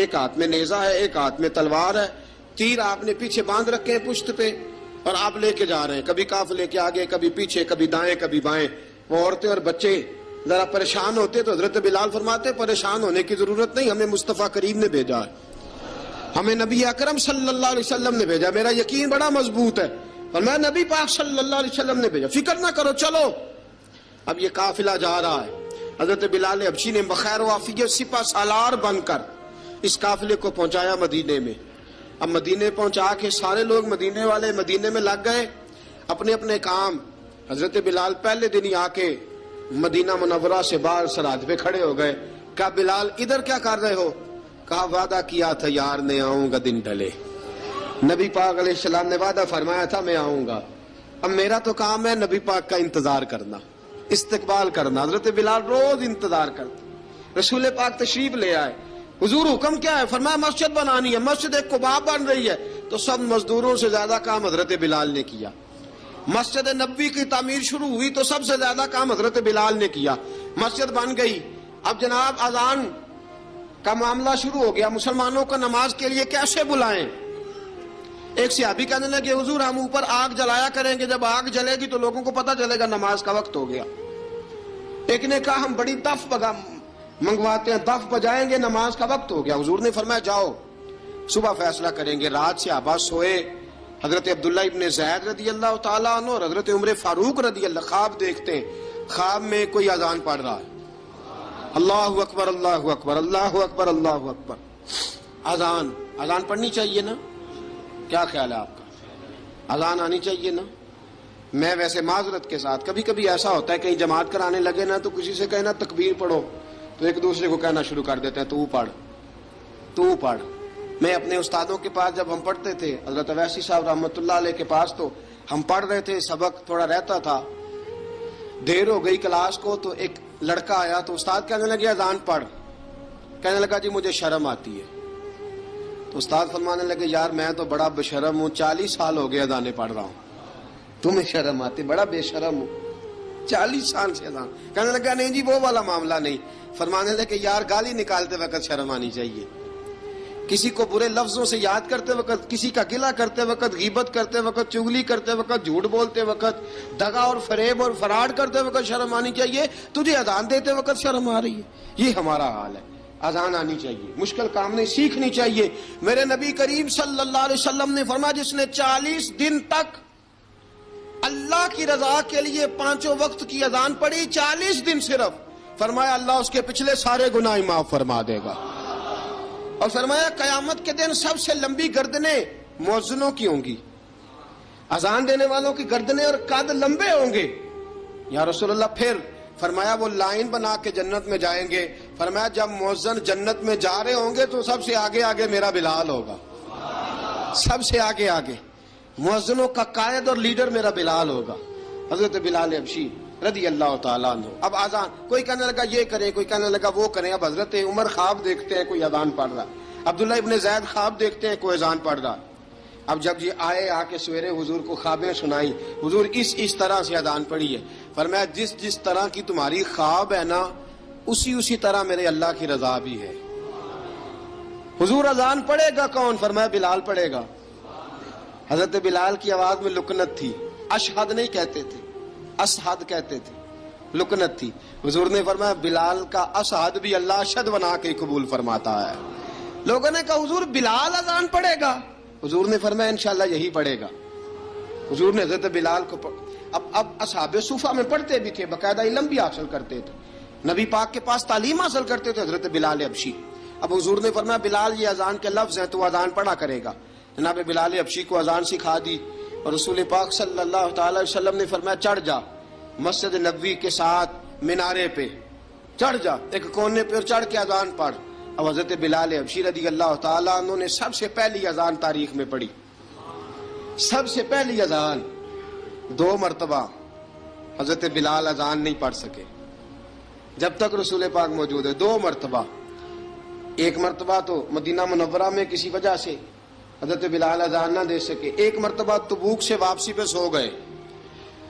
ایک ہاتھ میں نیزہ ہے، ایک ہاتھ میں تلوار ہے. تیر آپ نے پیچھے باندھ رکھے ہیں پشت پہ، اور آپ لے کے جا رہے ہیں، کبھی قافلے کے آگے، کبھی پیچھے، کبھی دائیں کبھی بائیں. وہ عورتیں اور بچے ذرا پریشان ہوتے تو حضرت بلال فرماتے پریشان ہونے کی ضرورت نہیں، ہمیں مصطفیٰ کریم نے بھیجا ہے، ہمیں نبی اکرم صلی اللہ علیہ وسلم نے بھیجا، میرا یقین بڑا مضبوط ہے، اور میں نبی پاک صلی اللہ علیہ وسلم نے بھیجا، فکر نہ کرو چلو. اب یہ قافلہ جا رہا ہے. حضرت بلال حبشی نے بخیر و عافیت سپہ سالار بن کر اس قافلے کو پہنچایا مدینے میں. اب مدینے پہنچا کے سارے لوگ مدینے والے مدینے میں لگ گئے اپنے اپنے کام. حضرت بلال پہلے دن ہی آ کے مدینہ منورہ سے باہر سرحد پہ کھڑے ہو گئے. کہا بلال ادھر کیا کر رہے ہو؟ کہا وعدہ کیا تھا یار نے آؤں گا دن ڈھلے، نبی پاک علیہ السلام نے وعدہ فرمایا تھا میں آؤں گا. اب میرا تو کام ہے نبی پاک کا انتظار کرنا، استقبال کرنا. حضرت بلال روز انتظار کرتے. رسول پاک تشریف لے آئے. حضور حکم کیا ہے؟ فرمایا مسجد بنانی ہے. مسجد ایک قباء بن رہی ہے، تو سب مزدوروں سے زیادہ کام حضرت بلال نے کیا. مسجد نبوی کی تعمیر شروع ہوئی تو سب سے زیادہ کام حضرت بلال نے کیا. مسجد بن گئی. اب جناب اذان کا معاملہ شروع ہو گیا، مسلمانوں کو نماز کے لیے کیسے بلائیں؟ ایک صحابی کہنے لگے حضور ہم اوپر آگ جلایا کریں گے، جب آگ جلے گی تو لوگوں کو پتہ چلے گا نماز کا وقت ہو گیا. ایک نے کہا ہم بڑی دف منگواتے ہیں، دف بجائیں گے، نماز کا وقت ہو گیا. حضور نے فرمایا جاؤ صبح فیصلہ کریں گے. رات سے صحابہ سوئے. حضرت عبداللہ ابن زید رضی اللہ تعالیٰ عنہ اور حضرت عمر فاروق رضی اللہ خواب دیکھتے ہیں، خواب میں کوئی اذان پڑھ رہا ہے، اللہ اکبر اللہ اکبر اللہ اکبر اللہ اکبر. اذان پڑھنی چاہیے نا؟ کیا خیال ہے آپ کا؟ اذان آنی چاہیے نا؟ میں ویسے معذرت کے ساتھ کبھی کبھی ایسا ہوتا ہے کہیں جماعت کرانے لگے نا تو کسی سے کہنا تکبیر پڑھو تو ایک دوسرے کو کہنا شروع کر دیتے ہیں تو پڑھ تو پڑھ. میں اپنے استادوں کے پاس جب ہم پڑھتے تھے حضرت اویسی صاحب رحمۃ اللہ علیہ کے پاس، تو ہم پڑھ رہے تھے، سبق تھوڑا رہتا تھا، دیر ہو گئی کلاس کو، تو ایک لڑکا آیا تو استاد کہنے لگے اذان پڑھ. کہنے لگا جی مجھے شرم آتی ہے. تو استاد فرمانے لگے یار میں تو بڑا بے شرم ہوں، 40 سال ہو گئے اذانیں پڑھ رہا ہوں، تمہیں شرم آتی؟ بڑا بے شرم ہوں، 40 سال سے اذان. کہنے لگا نہیں جی وہ والا معاملہ نہیں. فرمانے لگے یار گالی نکالتے وقت شرم آنی چاہیے، کسی کو برے لفظوں سے یاد کرتے وقت، کسی کا گلہ کرتے وقت، غیبت کرتے وقت، چغلی کرتے وقت، جھوٹ بولتے وقت، دغا اور فریب اور فراڈ کرتے وقت شرم آنی چاہیے. تجھے اذان دیتے وقت شرم آ رہی ہے. یہ ہمارا حال ہے. اذان آنی چاہیے، مشکل کام نہیں، سیکھنی چاہیے. میرے نبی کریم صلی اللہ علیہ وسلم نے فرمایا جس نے 40 دن تک اللہ کی رضا کے لیے 5 وقت کی اذان پڑھی، 40 دن صرف، فرمایا اللہ اس کے پچھلے سارے گناہ معاف فرما دے گا. اور فرمایا قیامت کے دن سب سے لمبی گردنیں مؤذنوں کی ہوں گی، اذان دینے والوں کی گردنیں اور قد لمبے ہوں گے. یا رسول اللہ پھر؟ فرمایا وہ لائن بنا کے جنت میں جائیں گے. فرمایا جب مؤذن جنت میں جا رہے ہوں گے تو سب سے آگے آگے میرا بلال ہوگا، سب سے آگے آگے مؤذنوں کا قائد اور لیڈر میرا بلال ہوگا، حضرت بلال حبشی رضی اللہ تعالیٰ عنہ. اب اذان کوئی کہنے لگا یہ کریں، کوئی کہنے لگا وہ کریں. اب حضرت عمر خواب دیکھتے ہیں کوئی اذان پڑھ رہا، عبداللہ ابن زید خواب دیکھتے ہیں کوئی اذان پڑھ رہا. اب جب یہ آئے آ کے سویرے حضور کو خوابیں سنائی، حضور اس طرح سے اذان پڑھی ہے. فرمایا جس طرح کی تمہاری خواب ہے نا اسی طرح میرے اللہ کی رضا بھی ہے. حضور اذان پڑھے گا کون؟ فرمایا بلال پڑھے گا. حضرت بلال کی آواز میں لکنت تھی، اشہد نہیں کہتے تھے، اشہد کہتے تھے، لکنت تھی. حضور نے فرمایا بلال کا اشہد بھی اللہ اشہد بنا کے قبول فرماتا ہے. لوگوں نے کہا حضور بلال اذان پڑھے گا؟ حضور نے فرمایا انشاءاللہ یہی پڑھے گا. حضور نے حضرت بلال کو اب اصحاب صوفہ میں پڑھتے بھی تھے، باقاعدہ علم بھی حاصل کرتے تھے، نبی پاک کے پاس تعلیم حاصل کرتے تھے، حضرت بلال حبشی. اب حضور نے فرمایا بلال یہ اذان کے لفظ ہیں تو اذان پڑھا کرے گا. جناب بلال حبشی کو اذان سکھا دی اور رسول پاک صلی اللہ تعالی وسلم نے فرمایا چڑھ جا مسجد نبوی کے ساتھ مینارے پہ، چڑھ جا ایک کونے پہ اور چڑھ کے اذان پڑھ. اب حضرت بلال حبشی رضی اللہ تعالیٰ عنہ نے سب سے پہلی اذان تاریخ میں پڑھی، سب سے پہلی اذان. 2 مرتبہ حضرت بلال اذان نہیں پڑھ سکے جب تک رسول پاک موجود ہے. 2 مرتبہ، ایک مرتبہ تو مدینہ منورہ میں کسی وجہ سے حضرت بلال اذان نہ دے سکے، ایک مرتبہ تبوک سے واپسی پہ سو گئے.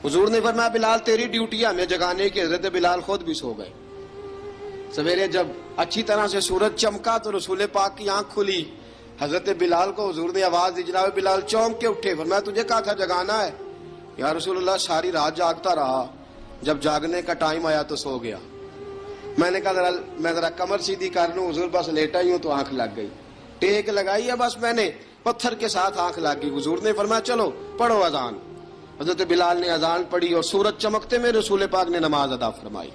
حضور نے فرمایا بلال تیری ڈیوٹی ہے ہمیں جگانے کی. حضرت بلال خود بھی سو گئے. سویرے جب اچھی طرح سے سورج چمکا تو رسول پاک کی آنکھ کھلی. حضرت بلال کو حضور نے آواز دی، جناب بلال چونک کے اٹھے. فرمایا تجھے کہا تھا جگانا ہے. یا رسول اللہ ساری رات جاگتا رہا، جب جاگنے کا ٹائم آیا تو سو گیا. میں نے کہا میں ذرا کمر سیدھی کر لوں. حضور بس لیٹا ہی ہوں تو آنکھ لگ گئی، ٹیک لگائی ہے بس میں نے، پتھر کے ساتھ آنکھ لگ گئی. حضور نے فرمایا چلو پڑھو اذان. حضرت بلال نے اذان پڑھی اور سورج چمکتے میں رسول پاک نے نماز ادا فرمائی.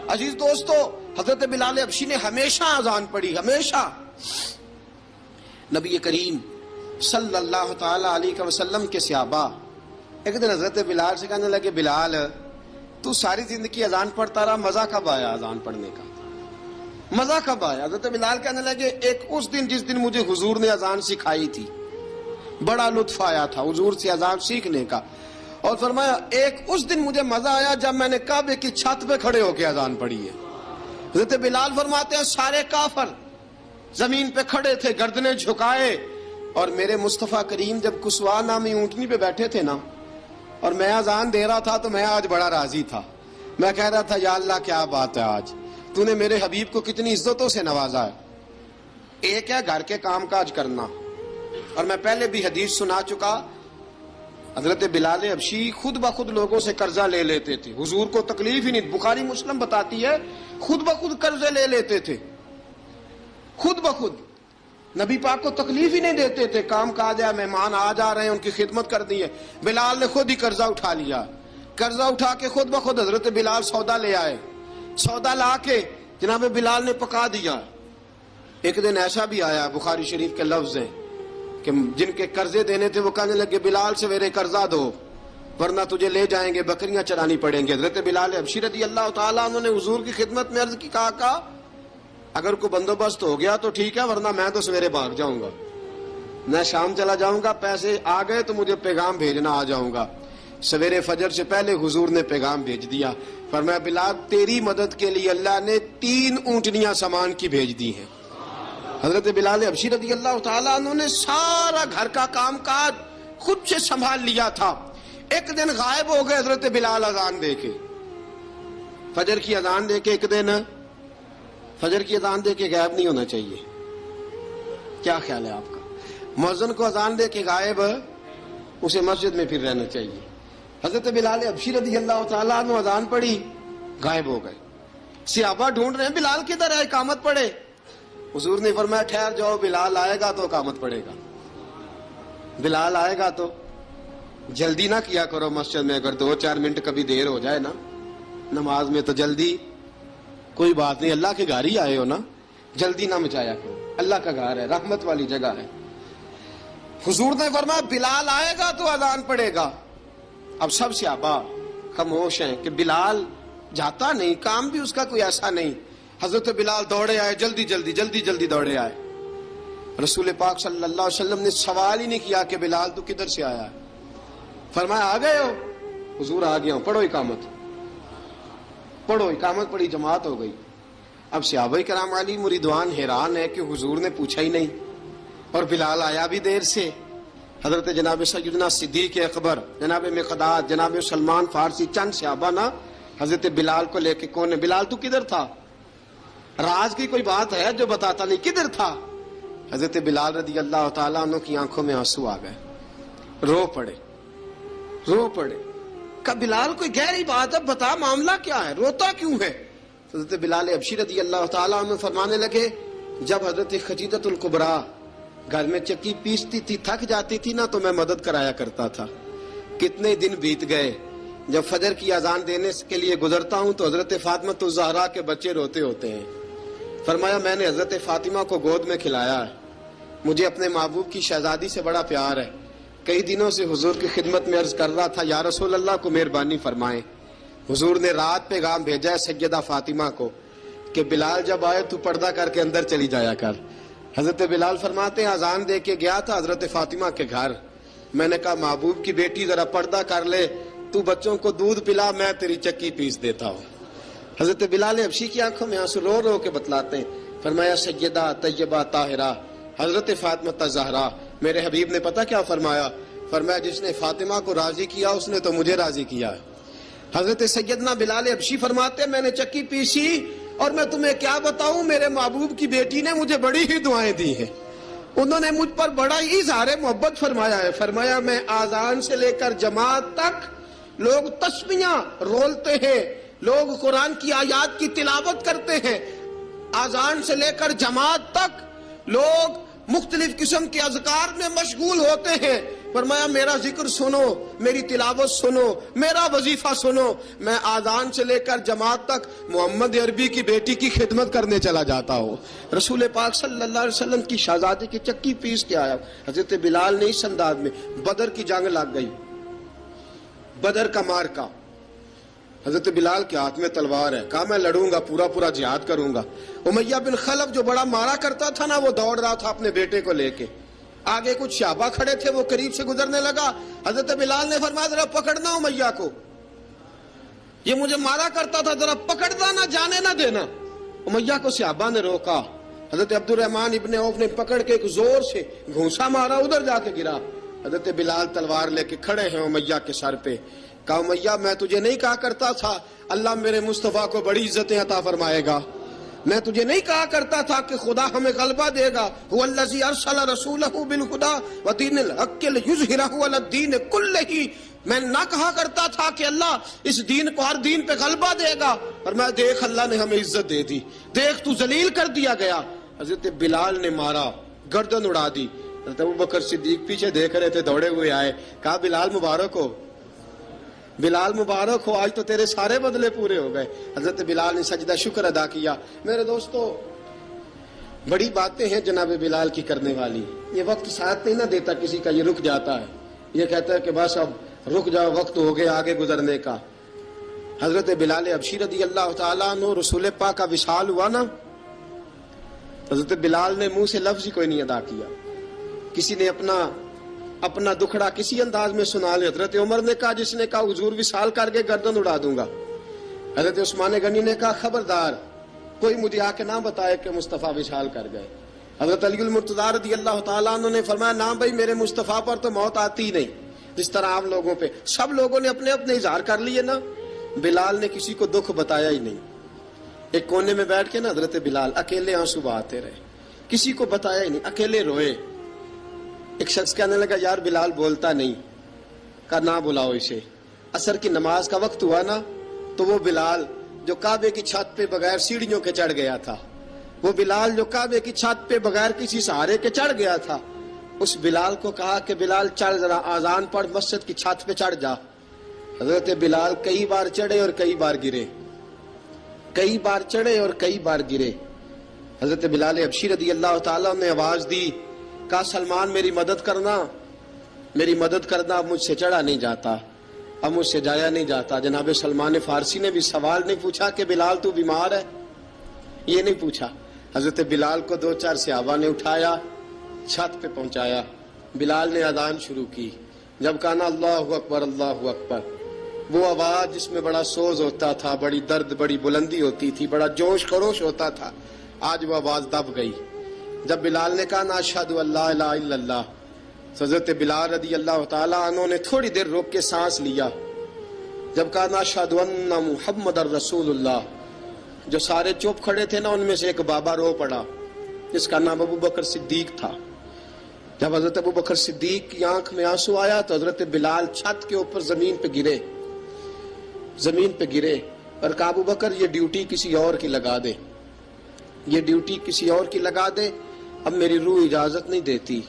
عزیز دوستو حضرت بلال حبشی نے ہمیشہ اذان پڑھی، ہمیشہ. نبی کریم صلی اللہ تعالی علیہ وسلم کے صحابہ ایک دن حضرت بلال سے کہنے لگے بلال تو ساری زندگی اذان پڑھتا رہا، مزہ کب آیا اذان پڑھنے کا؟ مزہ کب آیا؟ حضرت بلال کہنے لگے ایک اس دن جس دن مجھے حضور نے اذان سکھائی تھی، بڑا لطف آیا تھا حضور سے اذان سیکھنے کا. اور فرمایا ایک اس دن مجھے مزہ آیا جب میں نے کعبے کی چھت پہ کھڑے ہو کے اذان پڑھی ہے. حضرت بلال فرماتے ہیں سارے کافر زمین پہ کھڑے تھے گردنیں جھکائے، اور میرے مصطفیٰ کریم جب کسوا نامی اونٹنی پہ بیٹھے تھے نا اور میں اذان دے رہا تھا تو میں آج بڑا راضی تھا. میں کہہ رہا تھا یا اللہ کیا بات ہے، آج تو نے میرے حبیب کو کتنی عزتوں سے نوازا ہے. ایک ہے گھر کے کام کاج کرنا، اور میں پہلے بھی حدیث سنا چکا، حضرت بلال حبشی خود بخود لوگوں سے قرضہ لے لیتے تھے، حضور کو تکلیف ہی نہیں. بخاری مسلم بتاتی ہے خود بخود قرضے لے لیتے تھے، خود بخود نبی پاک کو تکلیف ہی نہیں دیتے تھے. کام کاج ہے، مہمان آ جا رہے ہیں، ان کی خدمت کر دی ہے. بلال نے خود ہی قرضہ اٹھا لیا، قرضہ اٹھا کے خود بخود حضرت بلال سودا لے آئے، سودا لا کے جناب بلال نے پکا دیا. ایک دن ایسا بھی آیا بخاری شریف کے لفظ ہیں کہ جن کے قرضے دینے تھے وہ کہنے لگے بلال سویرے قرضہ دو. ورنہ تجھے لے جائیں گے، بکریاں چرانی پڑیں گے۔ حضرت بلال حبشی رضی اللہ تعالیٰ عنہ نے حضور کی خدمت میں عرض کی، کہا اگر کوئی بندوبست ہو گیا تو ٹھیک ہے، ورنہ میں تو سویرے بھاگ جاؤں گا، میں شام چلا جاؤں گا، پیسے آ گئے تو مجھے پیغام بھیجنا، آ جاؤں گا۔ سویرے فجر سے پہلے حضور نے پیغام بھیج دیا، فرمایا بلال تیری مدد کے لیے اللہ نے 3 اونٹنیاں سامان کی بھیج دی ہیں۔ حضرت بلال حبشی رضی اللہ تعالیٰ عنہ نے سارا گھر کا کام کاج خود سے سنبھال لیا تھا۔ ایک دن غائب ہو گئے حضرت بلال اذان دے کے، فجر کی اذان دے کے، ایک دن فجر کی اذان دے کے غائب نہیں ہونا چاہیے، کیا خیال ہے آپ کا؟ مؤذن کو اذان دے کے غائب، اسے مسجد میں پھر رہنا چاہیے۔ حضرت بلال حبشی رضی اللہ تعالیٰ عنہ اذان پڑھی، غائب ہو گئے، صحابہ ڈھونڈ رہے ہیں بلال کدھر ہے، اقامت پڑھے۔ حضور نے فرمایا ٹھہر جاؤ، بلال آئے گا تو اقامت پڑھے گا، بلال آئے گا تو جلدی نہ کیا کرو مسجد میں، اگر 2-4 منٹ کبھی دیر ہو جائے نا نماز میں تو جلدی کوئی بات نہیں، اللہ کے گھر ہی آئے ہو نا، جلدی نہ مچایا کرو، اللہ کا گھر ہے، رحمت والی جگہ ہے۔ حضور نے فرمایا بلال آئے گا تو اذان پڑے گا۔ اب سب صحابہ خاموش ہیں کہ بلال جاتا نہیں، کام بھی اس کا کوئی ایسا نہیں۔ حضرت بلال دوڑے آئے، جلدی دوڑے آئے۔ رسول پاک صلی اللہ علیہ وسلم نے سوال ہی نہیں کیا کہ بلال تو کدھر سے آیا ہے، فرمایا آ گئے ہو؟ حضور آ گیا ہوں، پڑھو اقامت، پڑھو اقامت پڑھی، جماعت ہو گئی۔ اب صحابہ کرام علی مریدوان حیران ہے کہ حضور نے پوچھا ہی نہیں اور بلال آیا بھی دیر سے۔ حضرت جناب سیدنا صدیق اکبر، جناب مقداد، جناب سلمان فارسی، چند صحابہ نا حضرت بلال کو لے کے، کون ہے بلال تو کدھر تھا؟ راز کی کوئی بات ہے جو بتاتا نہیں، کدھر تھا؟ حضرت بلال رضی اللہ تعالیٰ عنہ کی آنکھوں میں آنسو آ گئے، رو پڑے۔ کہ بلال کوئی گہری بات ہے، بتا معاملہ کیا ہے، روتا کیوں ہے؟ حضرت بلال حبشی رضی اللہ تعالیٰ عنہ فرمانے لگے، جب حضرت خدیجہ الکبریٰ گھر میں چکی پیستی تھی، تھک جاتی تھی نا تو میں مدد کرایا کرتا تھا۔ کتنے دن بیت گئے، جب فجر کی اذان دینے کے لیے گزرتا ہوں تو حضرت فاطمہ الزہرا کے بچے روتے ہوتے ہیں۔ فرمایا میں نے حضرت فاطمہ کو گود میں کھلایا ہے، مجھے اپنے محبوب کی شہزادی سے بڑا پیار ہے۔ کئی دنوں سے حضور کی خدمت میں عرض کر رہا تھا یا رسول اللہ کو مہربانی فرمائیں۔ حضور نے رات پیغام بھیجا ہے سیدہ فاطمہ کو کہ بلال جب آئے تو پردہ کر کے اندر چلی جایا کر۔ حضرت بلال فرماتے ہیں اذان دے کے گیا تھا حضرت فاطمہ کے گھر، میں نے کہا محبوب کی بیٹی ذرا پردہ کر لے، تو بچوں کو دودھ پلا، میں تیری چکی پیس دیتا ہوں۔ حضرت بلال حبشی کی آنکھوں میں آنسو رو رو کے بتلاتے ہیں، فرمایا سیدہ طیبہ طاہرہ حضرت فاطمہ الزہرا، میرے حبیب نے پتہ کیا فرمایا؟ فرمایا جس نے فاطمہ کو راضی کیا اس نے تو مجھے راضی کیا ہے۔ حضرت سیدنا بلال حبشی فرماتے ہیں میں نے چکی پیسی اور میں تمہیں کیا بتاؤں، میرے محبوب کی بیٹی نے مجھے بڑی ہی دعائیں دی ہیں، انہوں نے مجھ پر بڑا ہی اظہار محبت فرمایا ہے۔ فرمایا میں آذان سے لے کر جماعت تک لوگ تسبیحاں رولتے ہیں، لوگ قرآن کی آیات کی تلاوت کرتے ہیں، آذان سے لے کر جماعت تک لوگ مختلف قسم کے اذکار میں مشغول ہوتے ہیں۔ فرمایا میرا ذکر سنو، میری تلاوت سنو، میرا وظیفہ سنو، میں آذان سے لے کر جماعت تک محمد عربی کی بیٹی کی خدمت کرنے چلا جاتا ہوں۔ رسول پاک صلی اللہ علیہ وسلم کی شہزادی کی چکی پیس کے آیا۔ حضرت بلال نے اس انداز میں، بدر کی جنگ لگ گئی، بدر کا مارکا، حضرت بلال کے ہاتھ میں تلوار ہے، کہا میں لڑوں گا، پورا جہاد کروں گا۔ امیہ بن خلف جو بڑا مارا کرتا تھا نا، وہ دوڑ رہا تھا اپنے بیٹے کو لے کے، آگے کچھ صحابہ کھڑے تھے، وہ قریب سے گزرنے لگا، حضرت بلال نے فرمایا ذرا پکڑنا امیہ کو، یہ مجھے مارا کرتا تھا، ذرا پکڑنا، نہ جانے نہ دینا۔ امیہ کو صحابہ نے روکا، حضرت عبد الرحمن ابن عوف نے پکڑ کے ایک زور سے گھونسا مارا، ادھر جا کے گرا۔ حضرت بلال تلوار لے کے کھڑے ہیں امیہ کے سر پہ۔ کہا امیہ میں تجھے نہیں کہا کرتا تھا اللہ میرے مصطفیٰ کو بڑی عزتیں عطا فرمائے گا؟ میں تجھے نہیں کہا کرتا تھا کہ خدا ہمیں غلبہ دے گا؟ هو الذی ارسل رسولہ بالہدی ودین الحق لیظہرہ علی الدین کلہ، میں نہ کہا کرتا تھا کہ اللہ اس دین کو ہر دین پہ غلبہ دے گا، اور میں دیکھ اللہ نے ہمیں عزت دے دی، دیکھ تو ذلیل کر دیا گیا۔ حضرت بلال نے مارا، گردن اڑا دی۔ حضرت ابوبکر صدیق پیچھے دیکھ رہے تھے، دوڑے ہوئے آئے، کہا بلال مبارک ہو، بلال مبارک ہو، آج تو تیرے سارے بدلے پورے ہو گئے۔ حضرت بلال نے سجدہ شکر ادا کیا۔ میرے دوستو بڑی باتیں ہیں جناب بلال کی کرنے والی، یہ وقت ساتھ نہیں نہ دیتا، کسی کا یہ رک جاتا ہے، یہ کہتا ہے کہ بس اب رک جاؤ وقت ہو گیا آگے گزرنے کا. حضرت بلال حبشی رضی اللہ تعالیٰ عنہ رسول پاک کا وصال ہوا نا، حضرت بلال نے منہ سے لفظ ہی کوئی نہیں ادا کیا. کسی نے اپنا دکھڑا کسی انداز میں سنا لیا. حضرت عمر نے کہا، جس نے کہا حضور وصال کر کے گردن اڑا دوں گا. حضرت عثمان غنی نے کہا خبردار کوئی مجھے آ کے نہ بتائے کہ مصطفیٰ وصال کر گئے. حضرت علی المرتضیٰ رضی اللہ تعالیٰ عنہ نے فرمایا نہ بھائی میرے مصطفیٰ پر تو موت آتی ہی نہیں، جس طرح عام لوگوں پہ. سب لوگوں نے اپنے اپنے اظہار کر لیے نا، بلال نے کسی کو دکھ بتایا ہی نہیں. ایک کونے میں بیٹھ کے نا حضرت بلال اکیلے آنسو بہاتے رہے، کسی کو بتایا ہی نہیں، اکیلے روئے. ایک شخص کہنے لگا یار بلال بولتا نہیں. کہا نہ بلاؤ اسے. عصر کی نماز کا وقت ہوا نا تو وہ بلال جو کعبے کی چھت پہ بغیر سیڑھیوں کے چڑھ گیا تھا، وہ بلال جو کعبے کی چھت پہ بغیر کسی سہارے کے چڑھ گیا تھا، اس بلال کو کہا کہ بلال چڑھ ذرا آذان پڑھ مسجد کی چھت پہ چڑھ جا. حضرت بلال کئی بار چڑھے اور کئی بار گرے، کئی بار چڑھے اور کئی بار گرے. حضرت بلال حبشی رضی اللہ تعالیٰ نے آواز دی، کہا سلمان میری مدد کرنا، میری مدد کرنا، اب مجھ سے چڑھا نہیں جاتا، اب مجھ سے جایا نہیں جاتا. جناب سلمان فارسی نے بھی سوال نہیں پوچھا کہ بلال تو بیمار ہے، یہ نہیں پوچھا. حضرت بلال کو 2-4 صحابہ نے اٹھایا، چھت پہ پہنچایا. بلال نے اذان شروع کی. جب کہا نا اللہ اکبر اللہ اکبر، وہ آواز جس میں بڑا سوز ہوتا تھا، بڑی درد، بڑی بلندی ہوتی تھی، بڑا جوش خروش ہوتا تھا، آج وہ آواز دب گئی. جب بلال نے کہا نا اشہد ان لا الہ الا اللہ، حضرت بلال رضی اللہ تعالیٰ عنہ نے تھوڑی دیر روک کے سانس لیا. جب کہا نا اشہد ان محمد الرسول اللہ، جو سارے چپ کھڑے تھے نا ان میں سے ایک بابا رو پڑا جس کا نام ابو بکر صدیق تھا. جب حضرت ابو بکر صدیق کی آنکھ میں آنسو آیا تو حضرت بلال چھت کے اوپر زمین پہ گرے، زمین پہ گرے اور کہا ابو بکر یہ ڈیوٹی کسی اور کی لگا دے، یہ ڈیوٹی کسی اور کی لگا دے، اب میری روح اجازت نہیں دیتی،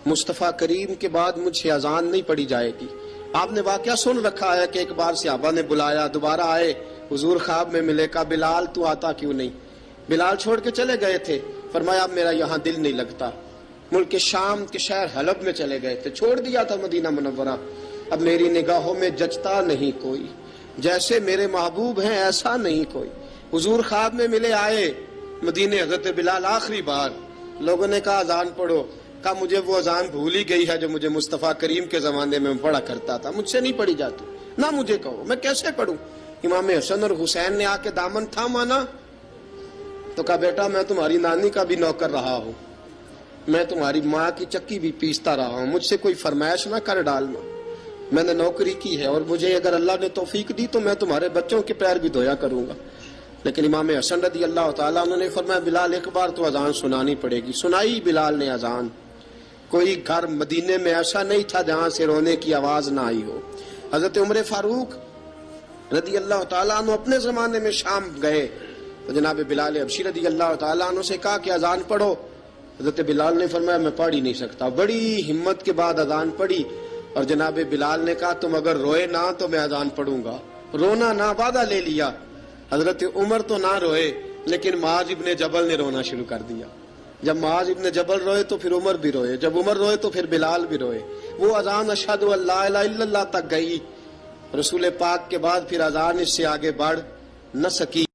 مصطفیٰ کریم کے بعد مجھ سے اذان نہیں پڑھی جائے گی. آپ نے واقعہ سن رکھا ہے کہ ایک بار صحابہ نے بلایا، دوبارہ آئے، حضور خواب میں ملے. کہا بلال تو آتا کیوں نہیں؟ بلال چھوڑ کے چلے گئے تھے. فرمایا اب میرا یہاں دل نہیں لگتا. ملک شام کے شہر حلب میں چلے گئے تھے، چھوڑ دیا تھا مدینہ منورہ. اب میری نگاہوں میں جچتا نہیں کوئی، جیسے میرے محبوب ہیں ایسا نہیں کوئی. حضور خواب میں ملے، آئے مدینے. حضرت بلال آخری بار، لوگوں نے کہا اذان پڑھو. کہا مجھے وہ اذان بھول ہی گئی ہے جو مجھے مصطفیٰ کریم کے زمانے میں پڑھا کرتا تھا، مجھ سے نہیں پڑھی جاتی. نہ مجھے کہو، میں کیسے پڑھوں؟ امام حسن اور حسین نے آ کے دامن تھاما نا تو کہا بیٹا میں تمہاری نانی کا بھی نوکر رہا ہوں، میں تمہاری ماں کی چکی بھی پیستا رہا ہوں، مجھ سے کوئی فرمائش نہ کر ڈالنا. میں نے نوکری کی ہے اور مجھے اگر اللہ نے توفیق دی تو میں تمہارے بچوں کے پیر بھی دھویا کروں گا. لیکن امام حسن رضی اللہ تعالیٰ عنہ نے فرمایا بلال ایک بار تو اذان سنانی پڑے گی. سنائی بلال نے اذان. کوئی گھر مدینے میں ایسا نہیں تھا جہاں سے رونے کی آواز نہ آئی ہو. حضرت عمر فاروق رضی اللہ تعالیٰ عنہ اپنے زمانے میں شام گئے تو جناب بلال حبشی رضی اللہ تعالیٰ عنہ سے کہا کہ اذان پڑھو. حضرت بلال نے فرمایا میں پڑھ ہی نہیں سکتا. بڑی ہمت کے بعد اذان پڑھی اور جناب بلال نے کہا تم اگر روئے نہ تو میں اذان پڑھوں گا. رونا نہ، وعدہ لے لیا. حضرت عمر تو نہ روئے لیکن معاذ ابن جبل نے رونا شروع کر دیا. جب معاذ ابن جبل روئے تو پھر عمر بھی روئے، جب عمر روئے تو پھر بلال بھی روئے. وہ اذان اشہد ان لا الہ الا اللہ تک گئی. رسول پاک کے بعد پھر اذان اس سے آگے بڑھ نہ سکی.